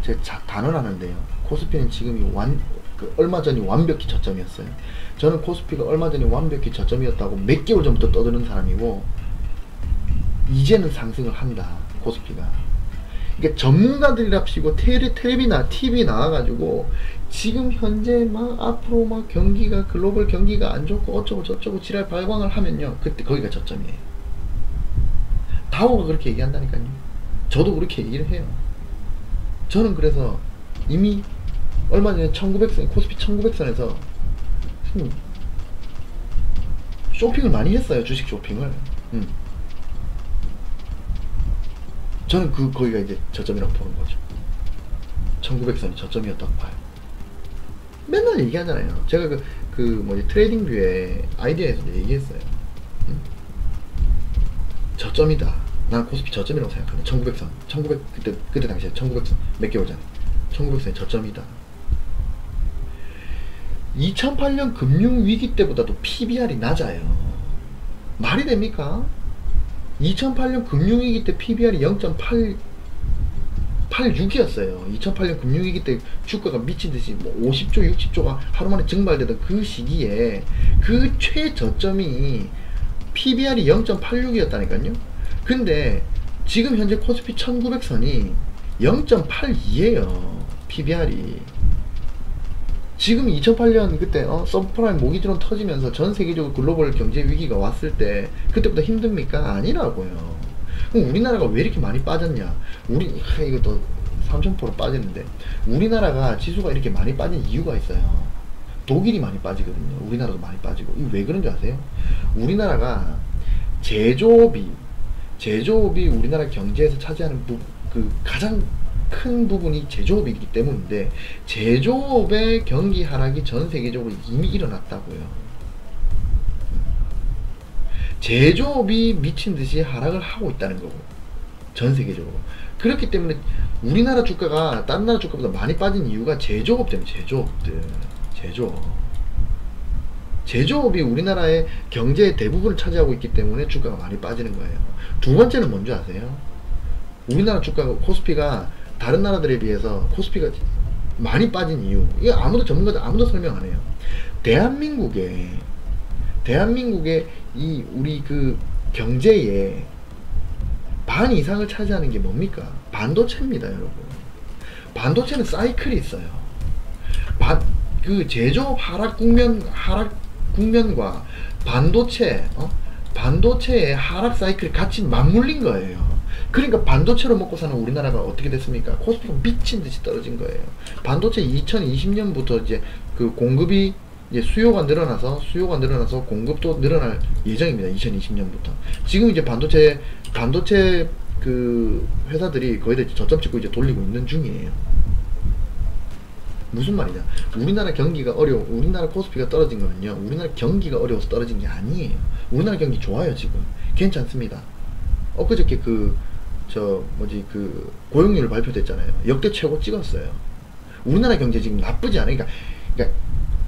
제가 단언하는데요, 코스피는 지금이 얼마 전이 완벽히 저점이었어요. 저는 코스피가 얼마 전이 완벽히 저점이었다고 몇 개월 전부터 떠드는 사람이고, 이제는 상승을 한다, 코스피가. 그러니까 전문가들이랍시고 텔레비나 TV 나와가지고 지금 현재 앞으로 경기가, 글로벌 경기가 안 좋고 어쩌고 저쩌고 지랄 발광을 하면요, 그때 거기가 저점이에요. 다오가 그렇게 얘기한다니까요. 저도 그렇게 얘기를 해요. 저는 그래서 이미 얼마 전에 1900선, 코스피 1900선에서 쇼핑을 많이 했어요. 주식 쇼핑을. 저는 거기가 이제 저점이라고 보는 거죠. 1900선이 저점이었다고 봐요. 맨날 얘기하잖아요. 제가 트레이딩 뷰에 아이디어에서 얘기했어요. 저점이다. 난 코스피 저점이라고 생각합니다. 1900선. 그때 당시에 1900선. 몇 개월 전에. 1900선이 저점이다. 2008년 금융위기 때보다도 PBR이 낮아요. 말이 됩니까? 2008년 금융위기 때 PBR이 0.86이었어요. 2008년 금융위기 때 주가가 미친듯이 50조, 60조가 하루만에 증발되던 그 시기에 그 최저점이 PBR이 0.86이었다니까요. 근데 지금 현재 코스피 1900선이 0.82예요. PBR이. 지금 2008년 그때 서브프라임 모기지론 터지면서 전 세계적으로 글로벌 경제 위기가 왔을 때 그때보다 힘듭니까? 아니라고요. 그럼 우리나라가 왜 이렇게 많이 빠졌냐? 이것도 3000% 빠졌는데, 우리나라가 지수가 이렇게 많이 빠진 이유가 있어요. 독일이 많이 빠지거든요. 우리나라도 많이 빠지고. 이거 왜 그런지 아세요? 우리나라가 제조업이 우리나라 경제에서 차지하는 가장 큰 부분이 제조업이기 때문인데, 제조업의 경기 하락이 전 세계적으로 이미 일어났다고요. 제조업이 미친듯이 하락을 하고 있다는 거고, 전 세계적으로. 그렇기 때문에 우리나라 주가가 다른 나라 주가보다 많이 빠진 이유가 제조업 때문에. 제조업이 우리나라의 경제의 대부분을 차지하고 있기 때문에 주가가 많이 빠지는 거예요. 두 번째는 뭔지 아세요? 우리나라 주가가, 코스피가 다른 나라들에 비해서 코스피가 많이 빠진 이유, 이게 전문가들 아무도 설명 안 해요. 대한민국의 우리 경제의 반 이상을 차지하는 게 뭡니까? 반도체입니다, 여러분. 반도체는 사이클이 있어요. 제조업 하락 국면과 반도체 반도체의 하락 사이클이 같이 맞물린 거예요. 그러니까 반도체로 먹고 사는 우리나라가 어떻게 됐습니까? 코스피가 미친 듯이 떨어진 거예요. 반도체 2020년부터 이제 그 공급이 이제 수요가 늘어나서 공급도 늘어날 예정입니다. 2020년부터. 지금 이제 반도체 그 회사들이 거의 다 저점 찍고 이제 돌리고 있는 중이에요. 무슨 말이냐? 우리나라 경기가 우리나라 코스피가 떨어진 거는요, 우리나라 경기가 어려워서 떨어진 게 아니에요. 우리나라 경기 좋아요, 지금. 괜찮습니다. 엊그저께 고용률 발표됐잖아요. 역대 최고 찍었어요. 우리나라 경제 지금 나쁘지 않아요. 그러니까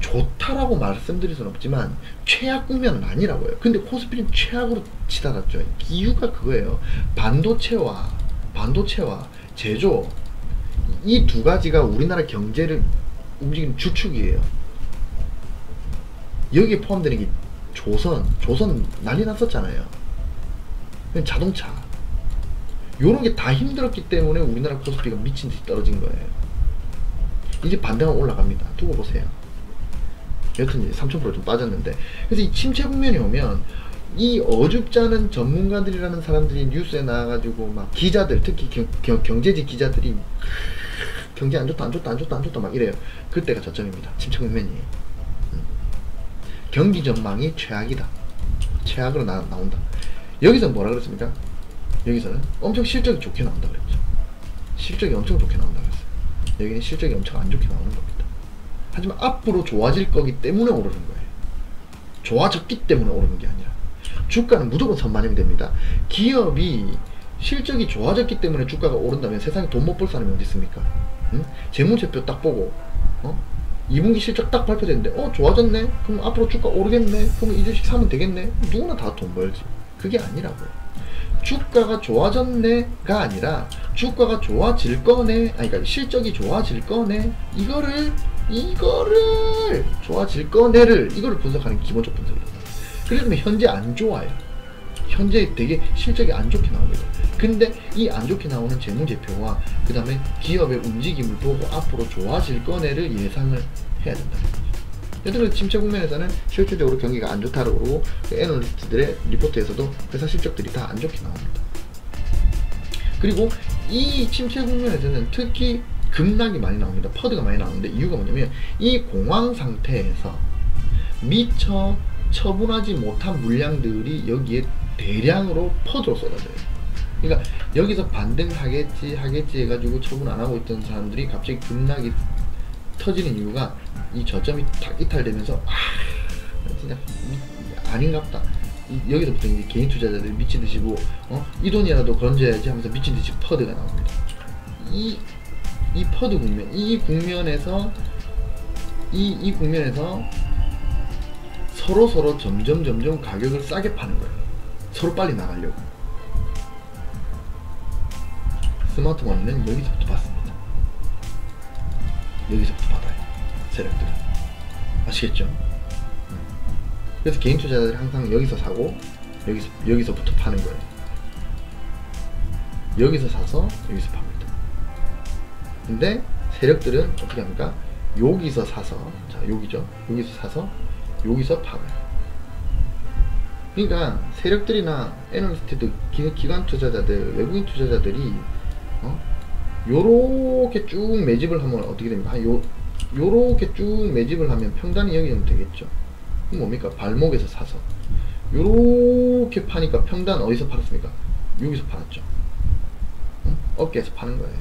좋다라고 말씀드릴 수는 없지만 최악 국면은 아니라고요. 근데 코스피는 최악으로 치달았죠. 이유가 그거예요. 반도체와 제조, 이 두 가지가 우리나라 경제를 움직이는 주축이에요. 여기에 포함되는 게 조선 난리 났었잖아요. 자동차, 요런 게 다 힘들었기 때문에 우리나라 코스피가 미친 듯이 떨어진 거예요. 이제 반등하고 올라갑니다. 두고 보세요. 여튼 이제 3000% 좀 빠졌는데, 그래서 이 침체 국면이 오면 이 어줍지 않은 전문가들이라는 사람들이 뉴스에 나와가지고 막 기자들, 특히 경제지 기자들이 경제 안 좋다 막 이래요. 그때가 저점입니다. 침체 국면이. 경기 전망이 최악으로 나온다. 여기서 뭐라 그랬습니까? 여기서는 엄청 실적이 좋게 나온다 그랬죠. 실적이 엄청 좋게 나온다 그랬어요. 여기는 실적이 엄청 안 좋게 나오는 겁니다. 하지만 앞으로 좋아질 거기 때문에 오르는 거예요. 좋아졌기 때문에 오르는 게 아니라. 주가는 무조건 선반영이 됩니다. 기업이 실적이 좋아졌기 때문에 주가가 오른다면 세상에 돈 못 벌 사람이 어디 있습니까? 응? 재무제표 딱 보고 2분기 실적 딱 발표됐는데 좋아졌네? 그럼 앞으로 주가 오르겠네? 그럼 이 주식 사면 되겠네? 누구나 다 돈 벌지. 그게 아니라고요. 주가가 좋아졌네가 아니라 주가가 좋아질 거네, 그러니까 실적이 좋아질 거네, 이거를 좋아질 거네를 이거를 분석하는 기본적 분석입니다. 그래서 현재 안 좋아요. 현재 되게 실적이 안 좋게 나옵니다. 근데 이 안 좋게 나오는 재무제표와 그 다음에 기업의 움직임을 보고 앞으로 좋아질 거네를 예상을 해야 된다. 여튼 침체 국면에서는 실질적으로 경기가 안 좋다고 그러고 애널리스트들의 리포트에서도 회사 실적들이 다 안 좋게 나옵니다. 그리고 이 침체 국면에서는 특히 급락이 많이 나옵니다. 퍼드가 많이 나오는데 이유가 뭐냐면 이 공황 상태에서 미처 처분하지 못한 물량들이 여기에 대량으로 퍼드로 쏟아져요. 그러니까 여기서 반등하겠지 해가지고 처분 안 하고 있던 사람들이 갑자기 급락이 터지는 이유가 이 저점이 딱 이탈되면서 진짜 아닌갑다. 여기서부터 이제 개인 투자자들이 미친듯이 이 돈이라도 건져야지 하면서 미친듯이 퍼드가 나옵니다. 이 퍼드 국면, 이 국면에서 서로 점점 가격을 싸게 파는 거예요. 서로 빨리 나가려고. 스마트머니는 여기서부터 받습니다. 여기서부터 받아요. 세력들은. 아시겠죠? 그래서 개인 투자자들이 항상 여기서 사고 여기서부터 파는 거예요. 여기서 사서 여기서 팝니다. 근데 세력들은 어떻게 합니까? 여기서 사서, 자 여기죠. 여기서 사서 여기서 팔아요. 그러니까 세력들이나 애널리스트들, 기관 투자자들, 외국인 투자자들이 요렇게 쭉 매집을 하면 어떻게 됩니까? 요렇게 쭉 매집을 하면 평단이 여기 면 되겠죠. 그럼 뭡니까? 발목에서 사서 요렇게 파니까 평단 어디서 팔았습니까? 여기서 팔았죠. 어깨에서 파는 거예요.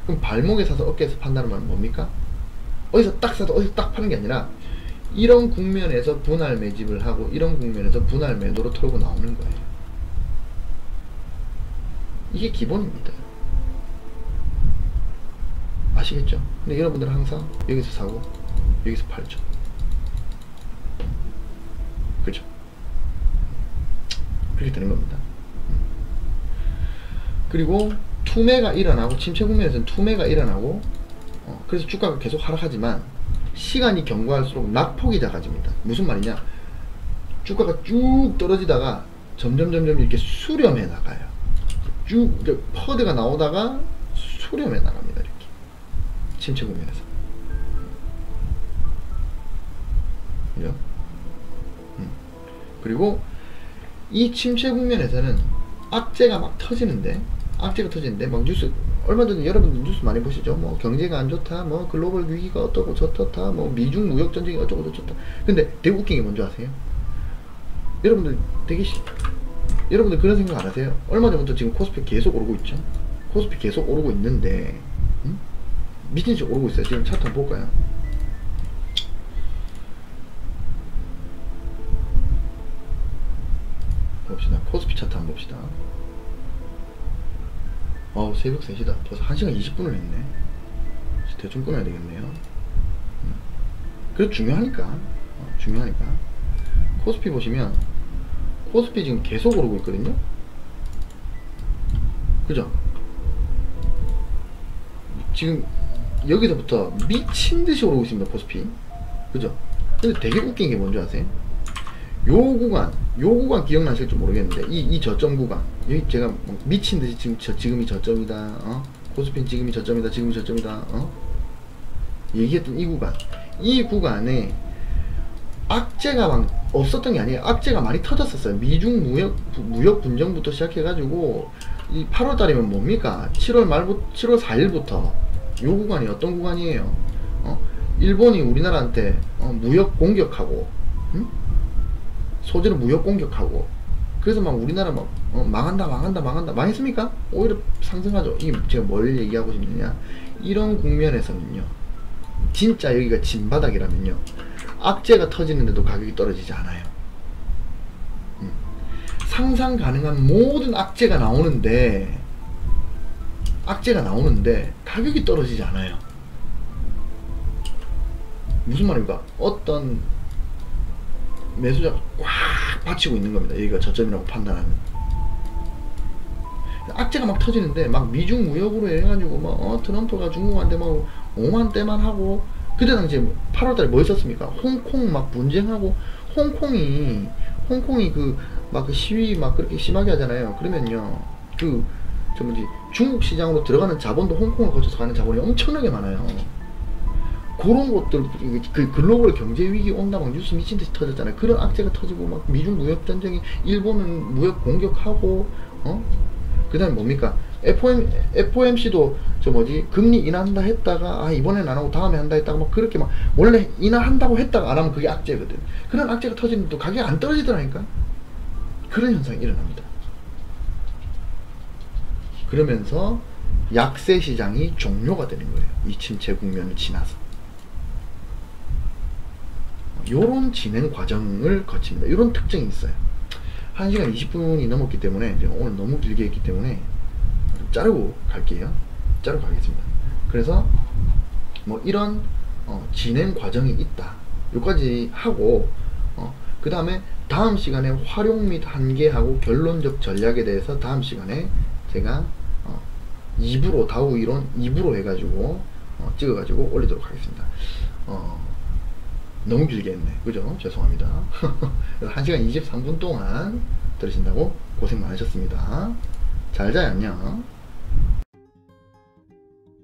그럼 발목에 사서 어깨에서 판다는 말은 뭡니까? 어디서 딱 사서 어디서 딱 파는 게 아니라 이런 국면에서 분할 매집을 하고 이런 국면에서 분할 매도로 털고 나오는 거예요. 이게 기본입니다. 아시겠죠? 근데 여러분들은 항상 여기서 사고 여기서 팔죠. 그죠? 그렇게 되는 겁니다. 그리고 투매가 일어나고, 침체 국면에서는 투매가 일어나고, 그래서 주가가 계속 하락하지만 시간이 경과할수록 낙폭이 작아집니다. 무슨 말이냐? 주가가 쭉 떨어지다가 점점 이렇게 수렴해 나가요. 쭉 퍼드가 나오다가 수렴해 나갑니다. 이렇게 침체 국면에서. 그죠? 그리고 이 침체 국면에서는 악재가 막 터지는데 막 뉴스, 얼마 전에 여러분들 뉴스 많이 보시죠. 뭐 경제가 안 좋다, 뭐 글로벌 위기가 어떠고 저렇다, 뭐 미중 무역 전쟁이 어쩌고 저쩌다. 근데 되게 웃긴 게 뭔지 아세요? 여러분들 여러분들 그런 생각 안 하세요? 얼마 전부터 지금 코스피 계속 오르고 있죠. 코스피 계속 오르고 있는데, 미친 듯이 오르고 있어요. 지금 차트 한번 볼까요? 봅시다. 코스피 차트 한번 봅시다. 새벽 3시다. 벌써 1시간 20분을 했네. 대충 끊어야 되겠네요. 그래도 중요하니까. 중요하니까. 코스피 보시면, 코스피 지금 계속 오르고 있거든요. 그죠? 지금 여기서부터 미친듯이 오르고 있습니다. 코스피. 그죠? 근데 되게 웃긴 게 뭔지 아세요? 요 구간 기억나실지 모르겠는데, 이 저점 구간, 여기 제가 뭐 미친듯이 지금이 저점이다, 코스피는 지금이 저점이다, 얘기했던 이 구간에 악재가 막 없었던 게 아니에요. 악재가 많이 터졌었어요. 미중 무역 분쟁부터 시작해가지고, 이 8월 달이면 뭡니까? 7월 4일부터 요 구간이 어떤 구간이에요? 일본이 우리나라한테 무역 공격하고, 소재로 무역 공격하고, 그래서 막 우리나라 막 망한다 망했습니까? 오히려 상승하죠. 이게 제가 뭘 얘기하고 싶느냐, 이런 국면에서는요, 진짜 여기가 진바닥이라면요, 악재가 터지는데도 가격이 떨어지지 않아요. 상상 가능한 모든 악재가 나오는데 가격이 떨어지지 않아요. 무슨 말입니까? 어떤 매수자가 꽉 받치고 있는 겁니다. 여기가 저점이라고 판단하는. 악재가 막 터지는데, 막 미중 무역으로 해가지고 막 트럼프가 중국한테 막 5만 대만 하고, 그때 당시에 8월달에 뭐 있었습니까? 홍콩 막 분쟁하고, 홍콩이 그 시위 막 그렇게 심하게 하잖아요. 그러면요, 중국 시장으로 들어가는 자본도 홍콩을 거쳐서 가는 자본이 엄청나게 많아요. 그런 것들, 그 글로벌 경제 위기 온다 막 뉴스 미친 듯이 터졌잖아요. 그런 악재가 터지고, 막 미중 무역 전쟁이, 일본은 무역 공격하고, 그 다음에 뭡니까? FOMC도 금리 인하한다 했다가, 이번엔 안 하고 다음에 한다 했다가, 막 그렇게 막, 원래 인하한다고 했다가 안 하면 그게 악재거든. 그런 악재가 터지면 또 가격이 안 떨어지더라니까? 그런 현상이 일어납니다. 그러면서 약세 시장이 종료가 되는 거예요. 이 침체 국면을 지나서. 요런 진행 과정을 거칩니다. 요런 특징이 있어요. 1시간 20분이 넘었기 때문에, 오늘 너무 길게 했기 때문에 좀 자르고 갈게요. 자르고 가겠습니다. 그래서 뭐 이런 진행 과정이 있다, 요까지 하고, 그 다음에 다음 시간에 활용 및 한계하고 결론적 전략에 대해서 다음 시간에 제가 2부로, 다우 이론 2부로 해가지고 찍어가지고 올리도록 하겠습니다. 너무 길게 했네. 그죠? 죄송합니다. 1시간 23분 동안 들으신다고 고생 많으셨습니다. 잘 자요. 안녕.